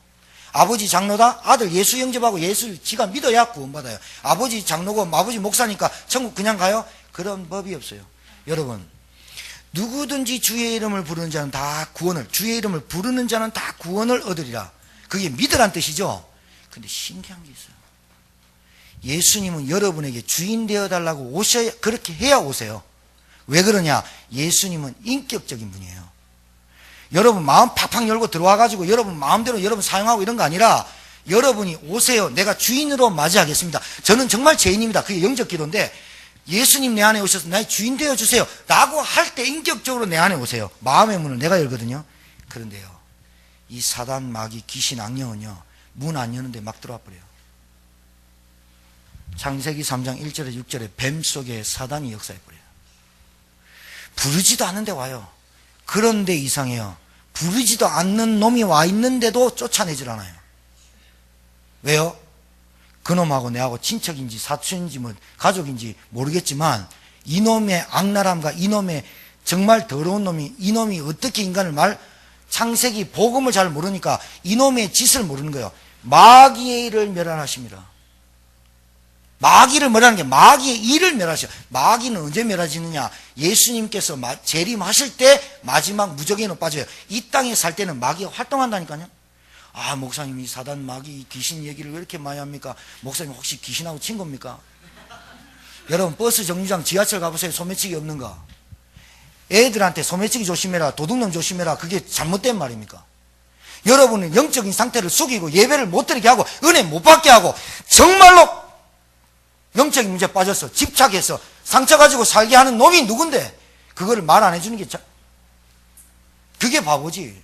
S1: 아버지 장로다? 아들 예수 영접하고 예수 지가 믿어야 구원받아요. 아버지 장로고 아버지 목사니까 천국 그냥 가요? 그런 법이 없어요. 여러분, 누구든지 주의 이름을 부르는 자는 다 구원을, 주의 이름을 부르는 자는 다 구원을 얻으리라. 그게 믿으란 뜻이죠. 근데 신기한 게 있어요. 예수님은 여러분에게 주인 되어달라고 오셔야, 그렇게 해야 오세요. 왜 그러냐? 예수님은 인격적인 분이에요. 여러분 마음 팍팍 열고 들어와가지고 여러분 마음대로 여러분 사용하고 이런 거 아니라, 여러분이 오세요. 내가 주인으로 맞이하겠습니다. 저는 정말 죄인입니다. 그게 영적 기도인데, 예수님 내 안에 오셔서 나의 주인 되어주세요 라고 할 때 인격적으로 내 안에 오세요. 마음의 문을 내가 열거든요. 그런데요, 이 사단, 마귀, 귀신, 악령은요, 문 안 여는데 막 들어와 버려요. 창세기 3장 1절에 6절에 뱀 속에 사단이 역사해 버려요. 부르지도 않는데 와요. 그런데 이상해요. 부르지도 않는 놈이 와 있는데도 쫓아내질 않아요. 왜요? 그놈하고 내하고 친척인지 사촌인지 가족인지 모르겠지만, 이놈의 악랄함과 이놈의 정말 더러운 놈이, 이놈이 어떻게 인간을 창세기 복음을 잘 모르니까 이놈의 짓을 모르는 거예요. 마귀의 일을 멸하십니다. 마귀를 멸하는 게 마귀의 일을 멸하셔. 마귀는 언제 멸하지느냐? 예수님께서 재림하실 때 마지막 무적에는 빠져요. 이 땅에 살 때는 마귀가 활동한다니까요. 아, 목사님이 사단, 마귀, 귀신 얘기를 왜 이렇게 많이 합니까? 목사님 혹시 귀신하고 친 겁니까? 여러분 버스 정류장 지하철 가보세요. 소매치기 없는가? 애들한테 소매치기 조심해라, 도둑놈 조심해라, 그게 잘못된 말입니까? 여러분은 영적인 상태를 숙이고 예배를 못 드리게 하고 은혜 못 받게 하고 정말로 영적인 문제에 빠져서 집착해서 상처 가지고 살게 하는 놈이 누군데 그거를 말 안 해주는 게 그게 바보지.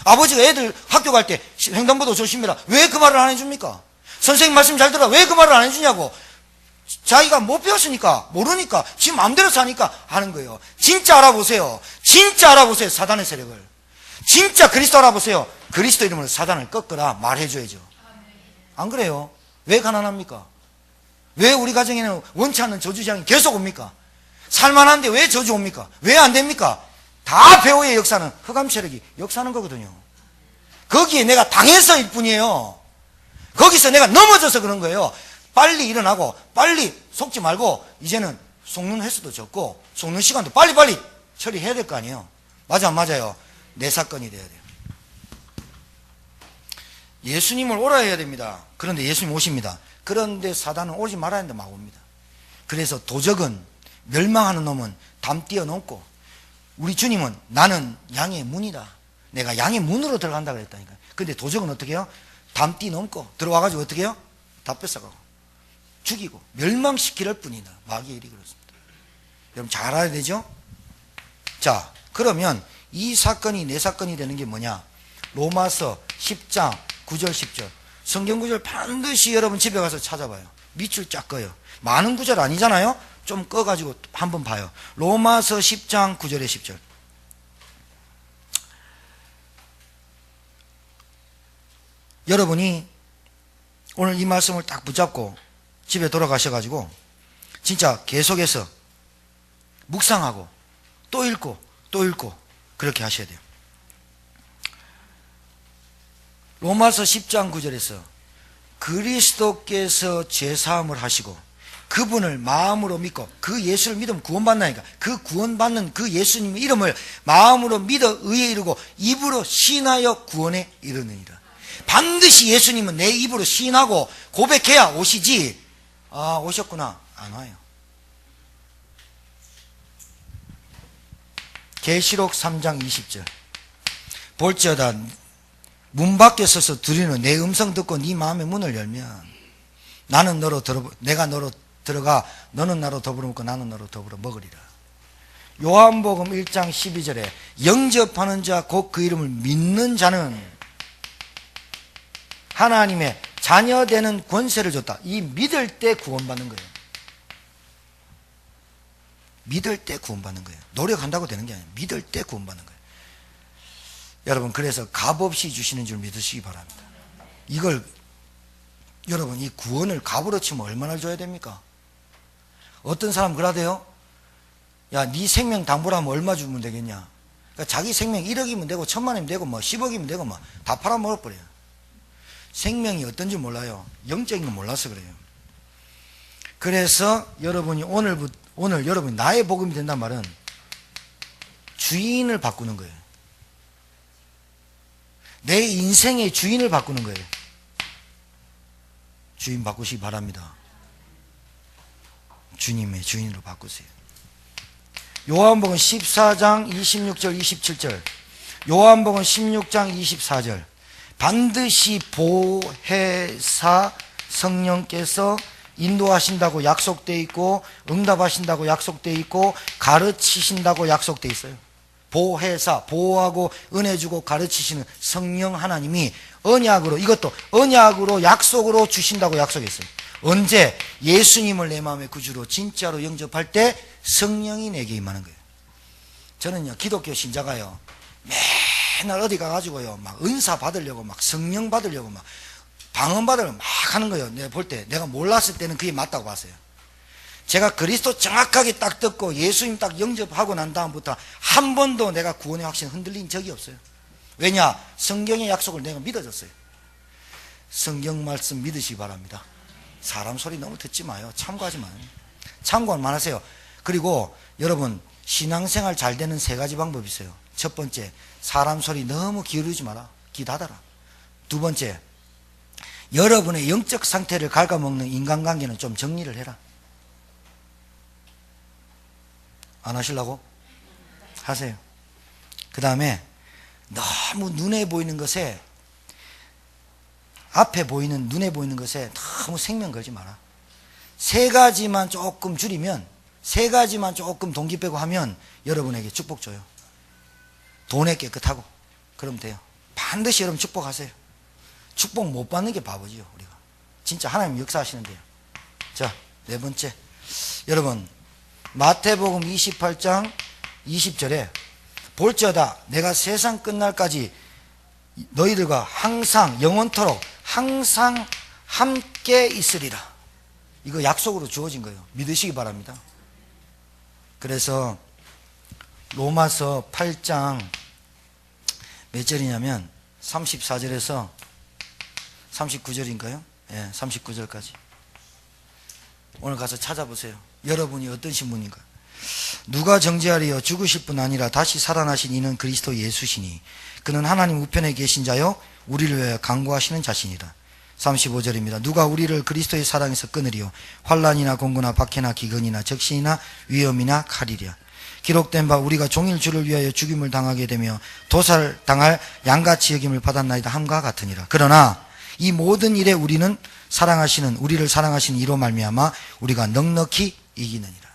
S1: 아버지가 애들 학교 갈 때 횡단보도 조심해라, 왜 그 말을 안 해줍니까? 선생님 말씀 잘 들어라, 왜 그 말을 안 해주냐고. 자기가 못 배웠으니까, 모르니까, 지 마음대로 사니까 하는 거예요. 진짜 알아보세요. 진짜 알아보세요. 사단의 세력을. 진짜 그리스도 알아보세요. 그리스도 이름으로 사단을 꺾으라 말해줘야죠. 안 그래요? 왜 가난합니까? 왜 우리 가정에는 원치 않는 저주장이 계속 옵니까? 살만한데 왜 저주 옵니까? 왜 안 됩니까? 다 배후의 역사는 흑암 세력이 역사하는 거거든요. 거기에 내가 당해서일 뿐이에요. 거기서 내가 넘어져서 그런 거예요. 빨리 일어나고 빨리 속지 말고 이제는 속는 횟수도 적고 속는 시간도 빨리빨리 처리해야 될 거 아니에요. 맞아 안 맞아요? 내 사건이 돼야 돼요. 예수님을 오라 해야 됩니다. 그런데 예수님 오십니다. 그런데 사단은 오지 말아야 하는데 막 옵니다. 그래서 도적은, 멸망하는 놈은 담 뛰어넘고, 우리 주님은 나는 양의 문이다, 내가 양의 문으로 들어간다 그랬다니까. 근데 도적은 어떻게 해요? 담 뛰어넘고 들어와가지고 어떻게 해요? 다 뺏어가고 죽이고 멸망시킬 뿐이다. 마귀의 일이 그렇습니다. 여러분 잘 알아야 되죠? 자, 그러면 이 사건이 내 사건이 되는 게 뭐냐? 로마서 10장 9절 10절 성경 구절 반드시 여러분 집에 가서 찾아봐요. 밑줄 쫙 꺼요. 많은 구절 아니잖아요. 좀 꺼가지고 한번 봐요. 로마서 10장 9절에 10절. 여러분이 오늘 이 말씀을 딱 붙잡고 집에 돌아가셔가지고 진짜 계속해서 묵상하고 또 읽고 또 읽고 그렇게 하셔야 돼요. 로마서 10장 9절에서 그리스도께서 죄사함을 하시고 그분을 마음으로 믿고, 그 예수를 믿으면 구원받나니까, 그 구원받는 그 예수님의 이름을 마음으로 믿어 의에 이르고 입으로 시인하여 구원에 이르느니라. 반드시 예수님은 내 입으로 시인하고 고백해야 오시지, 아 오셨구나 안 와요. 계시록 3장 20절 볼지어다 문 밖에 서서 들으는 내 음성 듣고 네 마음의 문을 열면 나는 너로 내가 너로 들어가 너는 나로 더불어 먹고 나는 너로 더불어 먹으리라. 요한복음 1장 12절에 영접하는 자 곧 그 이름을 믿는 자는 하나님의 자녀되는 권세를 줬다. 이 믿을 때 구원받는 거예요. 믿을 때 구원받는 거예요. 노력한다고 되는 게 아니에요. 믿을 때 구원받는 거예요. 여러분 그래서 값없이 주시는 줄 믿으시기 바랍니다. 이걸 여러분 이 구원을 값으로 치면 얼마나 줘야 됩니까? 어떤 사람 그러대요. 야, 네 생명 담보라면 얼마 주면 되겠냐? 그러니까 자기 생명 1억이면 되고 1000만이면 되고 뭐 10억이면 되고 뭐 다 팔아먹어버려요. 생명이 어떤지 몰라요. 영적인 거 몰라서 그래요. 그래서 여러분이 오늘 여러분이 나의 복음이 된단 말은 주인을 바꾸는 거예요. 내 인생의 주인을 바꾸는 거예요. 주인 바꾸시기 바랍니다. 주님의 주인으로 바꾸세요. 요한복음 14장 26절 27절 요한복음 16장 24절 반드시 보혜사 성령께서 인도하신다고 약속되어 있고 응답하신다고 약속되어 있고 가르치신다고 약속되어 있어요. 보혜사, 보호하고 은혜 주고 가르치시는 성령 하나님이 언약으로, 이것도 언약으로 약속으로 주신다고 약속했어요. 언제? 예수님을 내 마음의 구주로 진짜로 영접할 때 성령이 내게 임하는 거예요. 저는요 기독교 신자가요 맨날 어디 가가지고요 막 은사 받으려고 막 성령 받으려고 막 방언 받으려고 막 하는 거예요. 내가 볼 때, 내가 몰랐을 때는 그게 맞다고 봤어요. 제가 그리스도 정확하게 딱 듣고 예수님 딱 영접하고 난 다음부터 한 번도 내가 구원의 확신 흔들린 적이 없어요. 왜냐? 성경의 약속을 내가 믿어졌어요. 성경 말씀 믿으시기 바랍니다. 사람 소리 너무 듣지 마요. 참고하지 마요. 참고만 하세요. 그리고 여러분 신앙생활 잘 되는 3가지 방법이 있어요. 첫 번째, 사람 소리 너무 기울이지 마라. 귀 닫아라. 두 번째, 여러분의 영적 상태를 갉아먹는 인간관계는 좀 정리를 해라. 안 하시려고? 하세요. 그 다음에 너무 눈에 보이는 것에, 앞에 보이는 눈에 보이는 것에 너무 생명 걸지 마라. 3가지만 조금 줄이면, 3가지만 조금 동기 빼고 하면 여러분에게 축복 줘요. 돈에 깨끗하고 그러면 돼요. 반드시 여러분 축복하세요. 축복 못 받는 게 바보지요. 우리가 진짜 하나님 역사하시는데요. 자, 4번째, 여러분 마태복음 28장 20절에 볼지어다 내가 세상 끝날까지 너희들과 항상 영원토록 항상 함께 있으리라. 이거 약속으로 주어진 거예요. 믿으시기 바랍니다. 그래서 로마서 8장 몇 절이냐면 34절에서 39절인가요? 예, 39절까지. 오늘 가서 찾아보세요. 여러분이 어떤 신분인가. 누가 정죄하리요? 죽으실 뿐 아니라 다시 살아나신 이는 그리스도 예수시니 그는 하나님 우편에 계신 자요 우리를 위하여 간구하시는 자신이라. 35절입니다. 누가 우리를 그리스도의 사랑에서 끊으리요? 환난이나 공고나 박해나 기근이나 적신이나 위험이나 칼이랴. 기록된 바 우리가 종일 주를 위하여 죽임을 당하게 되며 도살당할 양같이 여김을 받았나이다 함과 같으니라. 그러나 이 모든 일에 우리를 사랑하시는 이로 말미암아 우리가 넉넉히 이기느니라.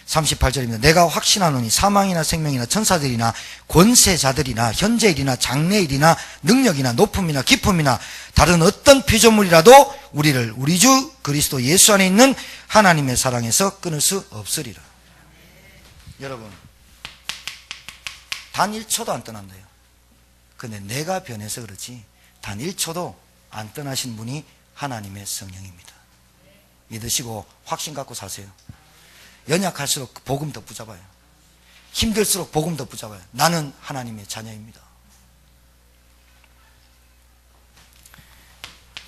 S1: 38절입니다. 내가 확신하노니 사망이나 생명이나 천사들이나 권세자들이나 현재일이나 장래일이나 능력이나 높음이나 깊음이나 다른 어떤 피조물이라도 우리를 우리 주 그리스도 예수 안에 있는 하나님의 사랑에서 끊을 수 없으리라. 여러분, 단 1초도 안 떠난대요. 근데 내가 변해서 그렇지 단 1초도 안 떠나신 분이 하나님의 성령입니다. 믿으시고 확신 갖고 사세요. 연약할수록 복음 더 붙잡아요. 힘들수록 복음 더 붙잡아요. 나는 하나님의 자녀입니다.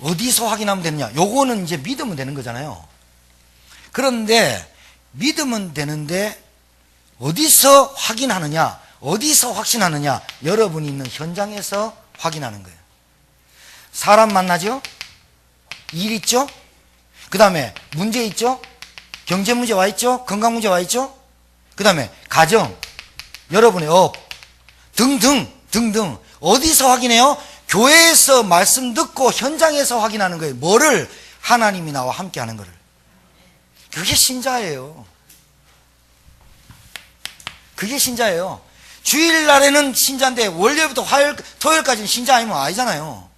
S1: 어디서 확인하면 되느냐? 요거는 이제 믿으면 되는 거잖아요. 그런데 믿으면 되는데 어디서 확인하느냐? 어디서 확신하느냐? 여러분이 있는 현장에서 확인하는 거예요. 사람 만나죠? 일 있죠? 그 다음에 문제 있죠? 경제 문제 와 있죠? 건강 문제 와 있죠? 그 다음에 가정, 여러분의 업 등등 어디서 확인해요? 교회에서 말씀 듣고 현장에서 확인하는 거예요. 뭐를? 하나님이 나와 함께 하는 거를. 그게 신자예요. 그게 신자예요. 주일날에는 신자인데 월요일부터 화요일, 토요일까지는 신자 아니잖아요.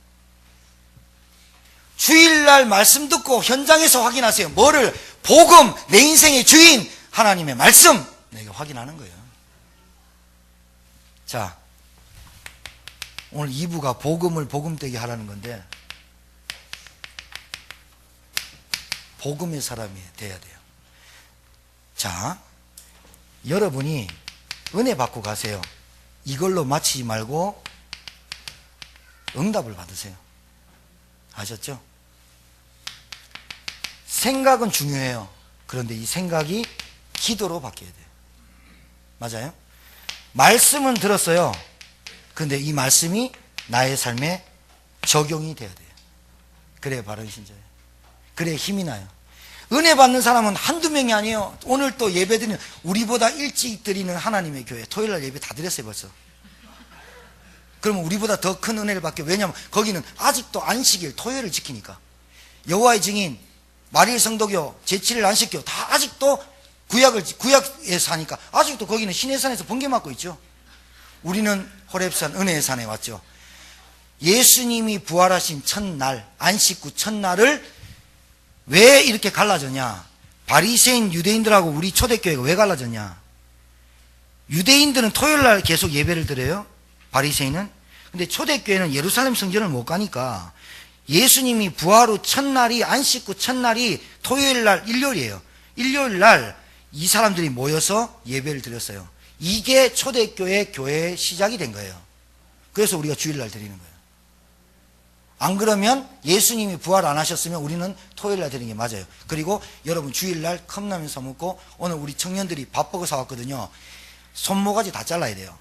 S1: 주일날 말씀 듣고 현장에서 확인하세요. 뭐를? 복음, 내 인생의 주인 하나님의 말씀 내가 확인하는 거예요. 자, 오늘 2부가 복음을 복음되게 하라는 건데 복음의 사람이 돼야 돼요. 자, 여러분이 은혜 받고 가세요. 이걸로 마치지 말고 응답을 받으세요. 아셨죠? 생각은 중요해요. 그런데 이 생각이 기도로 바뀌어야 돼요. 맞아요? 말씀은 들었어요. 그런데 이 말씀이 나의 삶에 적용이 돼야 돼요. 그래야 바른 신자예요. 그래야 힘이 나요. 은혜 받는 사람은 한두 명이 아니에요. 오늘 또 예배 드리는, 우리보다 일찍 드리는 하나님의 교회, 토요일날 예배 다 드렸어요 벌써. 그러면 우리보다 더 큰 은혜를 받게. 왜냐하면 거기는 아직도 안식일 토요일을 지키니까. 여호와의 증인, 마릴 성도교, 제7일 안식교 다 아직도 구약에 사니까 아직도 거기는 시내산에서 번개 맞고 있죠. 우리는 호렙산 은혜의 산에 왔죠. 예수님이 부활하신 첫날, 안식구 첫날을 왜 이렇게 갈라졌냐? 바리새인 유대인들하고 우리 초대교회가 왜 갈라졌냐? 유대인들은 토요일날 계속 예배를 드려요. 바리새인은. 근데 초대교회는 예루살렘 성전을 못 가니까 예수님이 부활 후 첫날이, 안식구 첫날이 토요일날, 일요일이에요. 일요일날 이 사람들이 모여서 예배를 드렸어요. 이게 초대교회 교회의 시작이 된 거예요. 그래서 우리가 주일날 드리는 거예요. 안 그러면 예수님이 부활 안 하셨으면 우리는 토요일날 드리는 게 맞아요. 그리고 여러분 주일날 컵라면 사 먹고, 오늘 우리 청년들이 밥버거 사왔거든요. 손모가지 다 잘라야 돼요.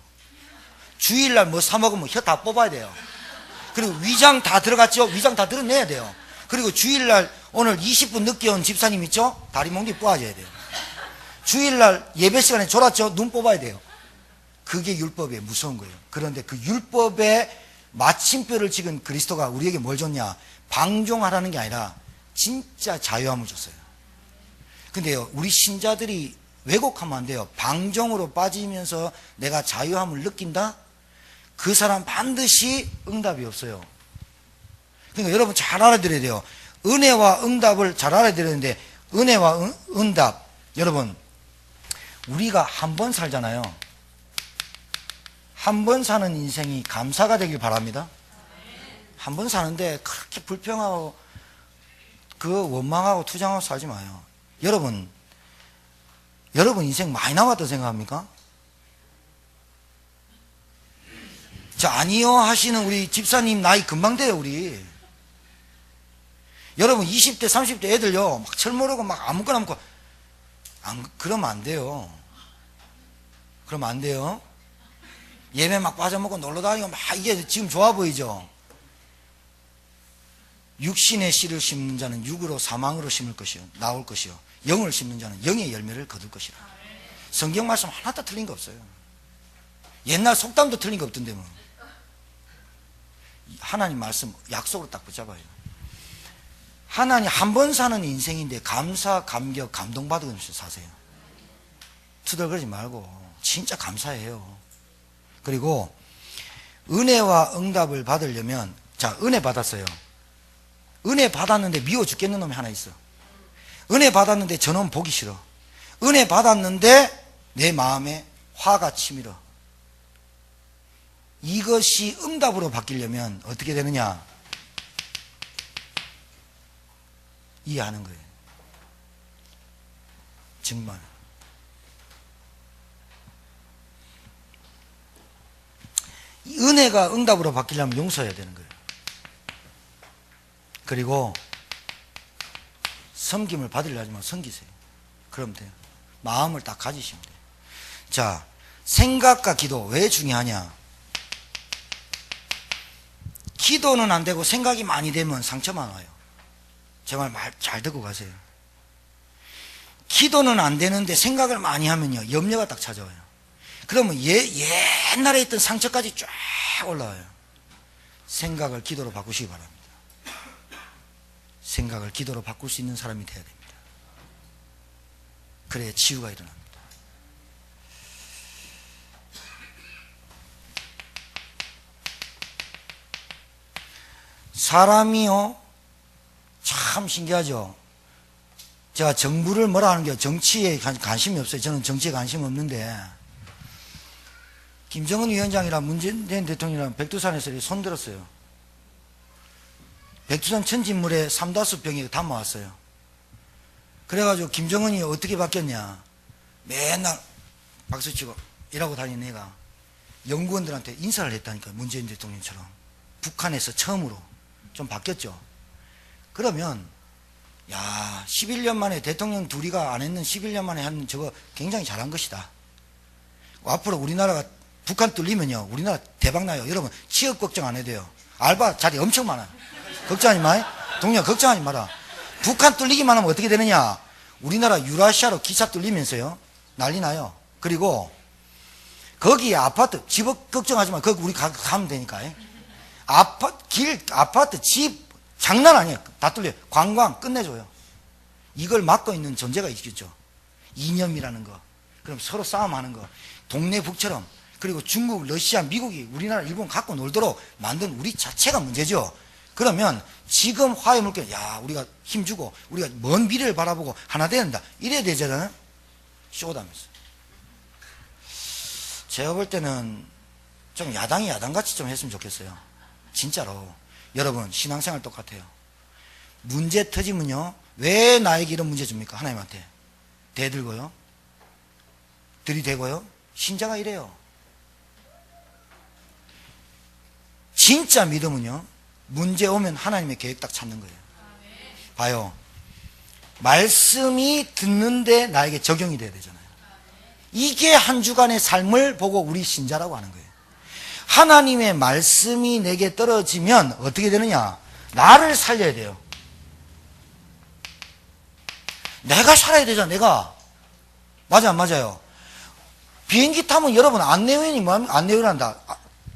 S1: 주일날 뭐 사 먹으면 혀 다 뽑아야 돼요. 그리고 위장 다 들어갔죠? 위장 다 드러내야 돼요. 그리고 주일날 오늘 20분 늦게 온 집사님 있죠? 다리 몽디 뽑아줘야 돼요. 주일날 예배 시간에 졸았죠? 눈 뽑아야 돼요. 그게 율법이에요. 무서운 거예요. 그런데 그 율법의 마침표를 찍은 그리스도가 우리에게 뭘 줬냐? 방종하라는 게 아니라 진짜 자유함을 줬어요. 근데요, 우리 신자들이 왜곡하면 안 돼요. 방종으로 빠지면서 내가 자유함을 느낀다? 그 사람 반드시 응답이 없어요. 그러니까 여러분 잘 알아들어야 돼요. 은혜와 응답을 잘 알아야 되는데, 은혜와 응답, 여러분 우리가 한 번 살잖아요. 한 번 사는 인생이 감사가 되길 바랍니다. 한 번 사는데 그렇게 불평하고 원망하고 투정하고 살지 마요. 여러분 인생 많이 남았다고 생각합니까? 자, 아니요 하시는 우리 집사님 나이 금방 돼요. 우리 여러분 20대 30대 애들요 막 철모르고 막 아무거나 먹고 그러면 안 돼요. 그러면 안 돼요. 예배 막 빠져먹고 놀러다니고 막 이게 지금 좋아 보이죠? 육신의 씨를 심는 자는 육으로 사망으로 심을 것이요 나올 것이요 영을 심는 자는 영의 열매를 거둘 것이라. 성경 말씀 하나도 틀린 거 없어요. 옛날 속담도 틀린 거 없던데 뭐. 하나님 말씀 약속으로 딱 붙잡아요. 하나님 한 번 사는 인생인데 감사, 감격, 감동받으면서 사세요. 투덜거리지 말고 진짜 감사해요. 그리고 은혜와 응답을 받으려면, 자, 은혜 받았어요. 은혜 받았는데 미워 죽겠는 놈이 하나 있어. 은혜 받았는데 저놈 보기 싫어. 은혜 받았는데 내 마음에 화가 치밀어. 이것이 응답으로 바뀌려면 어떻게 되느냐? 이해하는 거예요. 정말. 이 은혜가 응답으로 바뀌려면 용서해야 되는 거예요. 그리고 섬김을 받으려면 섬기세요. 그럼 돼요. 마음을 딱 가지시면 돼요. 자, 생각과 기도 왜 중요하냐? 기도는 안 되고 생각이 많이 되면 상처만 와요. 제 말 잘 듣고 가세요. 기도는 안 되는데 생각을 많이 하면요, 염려가 딱 찾아와요. 그러면 옛날에 있던 상처까지 쫙 올라와요. 생각을 기도로 바꾸시기 바랍니다. 생각을 기도로 바꿀 수 있는 사람이 돼야 됩니다. 그래야 치유가 일어납니다. 사람이요, 참 신기하죠. 제가 정부를 뭐라 하는 게 정치에 관심이 없어요. 저는 정치에 관심 없는데, 김정은 위원장이랑 문재인 대통령이랑 백두산에서 손들었어요. 백두산 천진물에 삼다수 병이 담아왔어요. 그래가지고 김정은이 어떻게 바뀌었냐? 맨날 박수치고 일하고 다니는 애가 연구원들한테 인사를 했다니까요. 문재인 대통령처럼. 북한에서 처음으로 좀 바뀌었죠. 그러면 야, 11년 만에 대통령 둘이가 안 했는 11년 만에 한 저거 굉장히 잘한 것이다. 앞으로 우리나라가 북한 뚫리면요, 우리나라 대박나요. 여러분 취업 걱정 안 해도 돼요. 알바 자리 엄청 많아요. 걱정하지 마요. 동료 걱정하지 마라. 북한 뚫리기만 하면 어떻게 되느냐? 우리나라 유라시아로 기차 뚫리면서요, 난리 나요. 그리고 거기에 아파트, 집 걱정하지 마. 거기 우리 가면 되니까. 아파트, 집 장난 아니에요. 다 뚫려요. 관광 끝내줘요. 이걸 막고 있는 존재가 있겠죠. 이념이라는 거. 그럼 서로 싸움하는 거. 동네 북처럼. 그리고 중국, 러시아, 미국이 우리나라, 일본 갖고 놀도록 만든 우리 자체가 문제죠. 그러면 지금 화해 물결, 야, 우리가 힘주고 우리가 먼 미래를 바라보고 하나 돼야 된다. 이래야 되잖아요. 쇼다면서. 제가 볼 때는 좀 야당이 야당같이 좀 했으면 좋겠어요. 진짜로. 여러분 신앙생활 똑같아요. 문제 터지면요, 왜 나에게 이런 문제 줍니까? 하나님한테 대들고요, 들이대고요. 신자가 이래요. 진짜 믿음은요, 문제 오면 하나님의 계획 딱 찾는 거예요. 봐요. 말씀이 듣는데 나에게 적용이 돼야 되잖아요. 이게 한 주간의 삶을 보고 우리 신자라고 하는 거예요. 하나님의 말씀이 내게 떨어지면 어떻게 되느냐? 나를 살려야 돼요. 내가 살아야 되잖아. 내가. 맞아 안 맞아요? 비행기 타면 여러분 안내원이 뭐합니까? 안내원을 한다.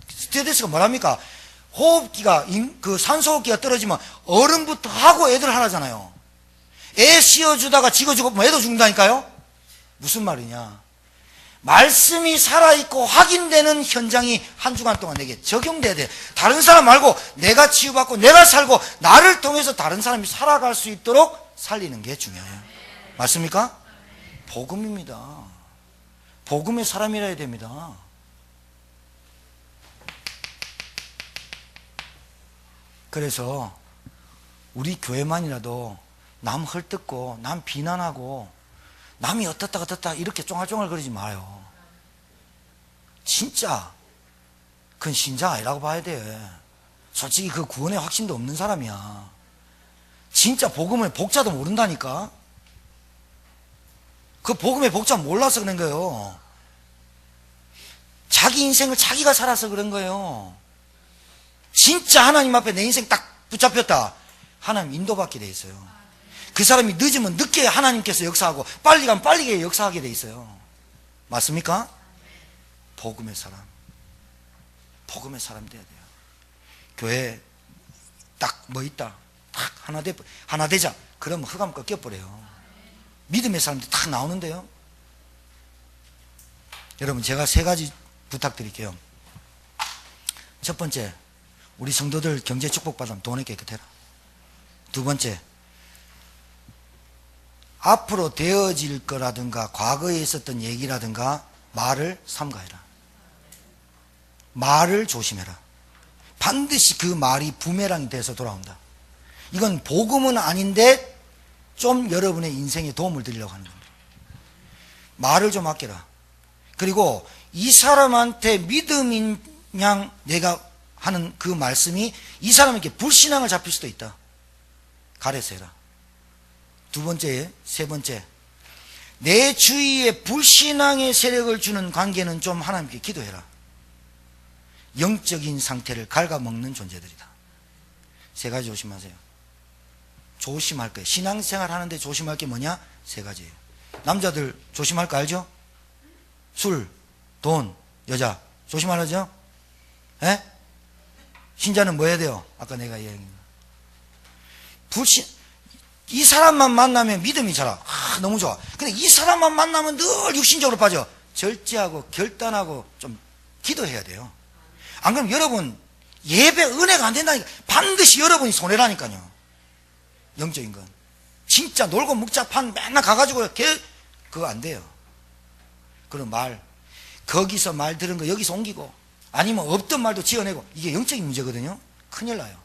S1: 스튜어디스가 뭐랍니까? 호흡기가, 그 산소호흡기가 떨어지면 어른부터 하고 애들 하라잖아요. 애 씌워주다가 지고 죽으면 애도 죽는다니까요? 무슨 말이냐? 말씀이 살아있고 확인되는 현장이 한 주간 동안 내게 적용돼야 돼. 다른 사람 말고 내가 치유받고 내가 살고 나를 통해서 다른 사람이 살아갈 수 있도록 살리는 게 중요해요. 맞습니까? 복음입니다. 복음의 사람이라 해야 됩니다. 그래서 우리 교회만이라도 남 헐뜯고 남 비난하고 남이 어떻다 이렇게 쫑알쫑알 거리지 마요. 진짜 그건 신자 아니라고 봐야 돼. 솔직히 그 구원의 확신도 없는 사람이야. 진짜 복음의 복자도 모른다니까. 그 복음의 복자 몰라서 그런 거예요. 자기 인생을 자기가 살아서 그런 거예요. 진짜 하나님 앞에 내 인생 딱 붙잡혔다. 하나님 인도받게 돼 있어요. 그 사람이 늦으면 늦게 하나님께서 역사하고 빨리 가면 빨리 역사하게 돼 있어요. 맞습니까? 복음의 사람, 복음의 사람 돼야 돼요. 교회 딱 뭐 있다, 딱 하나 되자. 그러면 흑암 꺾여버려요. 믿음의 사람들이 딱 나오는데요. 여러분, 제가 3가지 부탁드릴게요. 첫 번째, 우리 성도들 경제 축복받으면 돈이 깨끗해라. 두 번째, 앞으로 되어질 거라든가 과거에 있었던 얘기라든가 말을 삼가해라. 말을 조심해라. 반드시 그 말이 부메랑이 돼서 돌아온다. 이건 복음은 아닌데 좀 여러분의 인생에 도움을 드리려고 하는 겁니다. 말을 좀 아껴라. 그리고 이 사람한테 믿음인 양 내가 하는 그 말씀이 이 사람에게 불신앙을 잡힐 수도 있다. 가려서 해라. 두 번째, 세 번째, 내 주위에 불신앙의 세력을 주는 관계는 좀 하나님께 기도해라. 영적인 상태를 갉아먹는 존재들이다. 3가지 조심하세요. 조심할 거예요. 신앙생활 하는데 조심할 게 뭐냐? 3가지예요. 남자들 조심할 거 알죠? 술, 돈, 여자 조심하라죠? 예? 신자는 뭐 해야 돼요? 아까 내가 이야기한 이 사람만 만나면 믿음이 자라. 너무 좋아. 근데 이 사람만 만나면 늘 육신적으로 빠져. 절제하고 결단하고 좀 기도해야 돼요. 안 그러면 여러분 예배 은혜가 안 된다니까. 반드시 여러분이 손해라니까요. 영적인 건 진짜 놀고 먹자 판 맨날 가가지고 그거 안 돼요. 그런 말, 거기서 말 들은 거 여기서 옮기고 아니면 없던 말도 지어내고, 이게 영적인 문제거든요. 큰일 나요.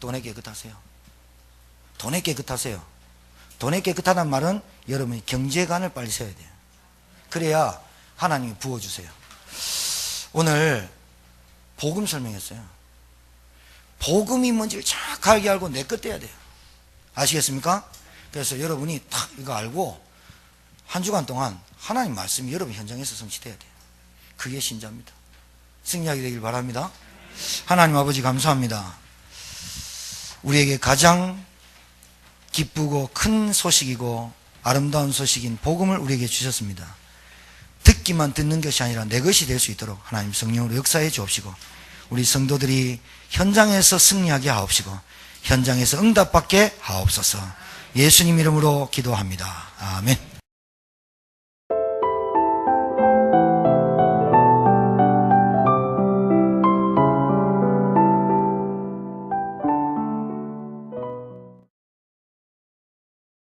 S1: 돈에 깨끗하세요. 돈에 깨끗하세요. 돈에 깨끗하다는 말은 여러분이 경제관을 빨리 세워야 돼요. 그래야 하나님이 부어주세요. 오늘 복음 설명했어요. 복음이 뭔지를 정확하게 알고 내 것 떼야 돼요. 아시겠습니까? 그래서 여러분이 딱 이거 알고 한 주간 동안 하나님 말씀이 여러분 현장에서 성취돼야 돼요. 그게 신자입니다. 승리하게 되길 바랍니다. 하나님 아버지 감사합니다. 우리에게 가장 기쁘고 큰 소식이고 아름다운 소식인 복음을 우리에게 주셨습니다. 듣기만 듣는 것이 아니라 내 것이 될 수 있도록 하나님 성령으로 역사해 주옵시고, 우리 성도들이 현장에서 승리하게 하옵시고 현장에서 응답받게 하옵소서. 예수님 이름으로 기도합니다. 아멘.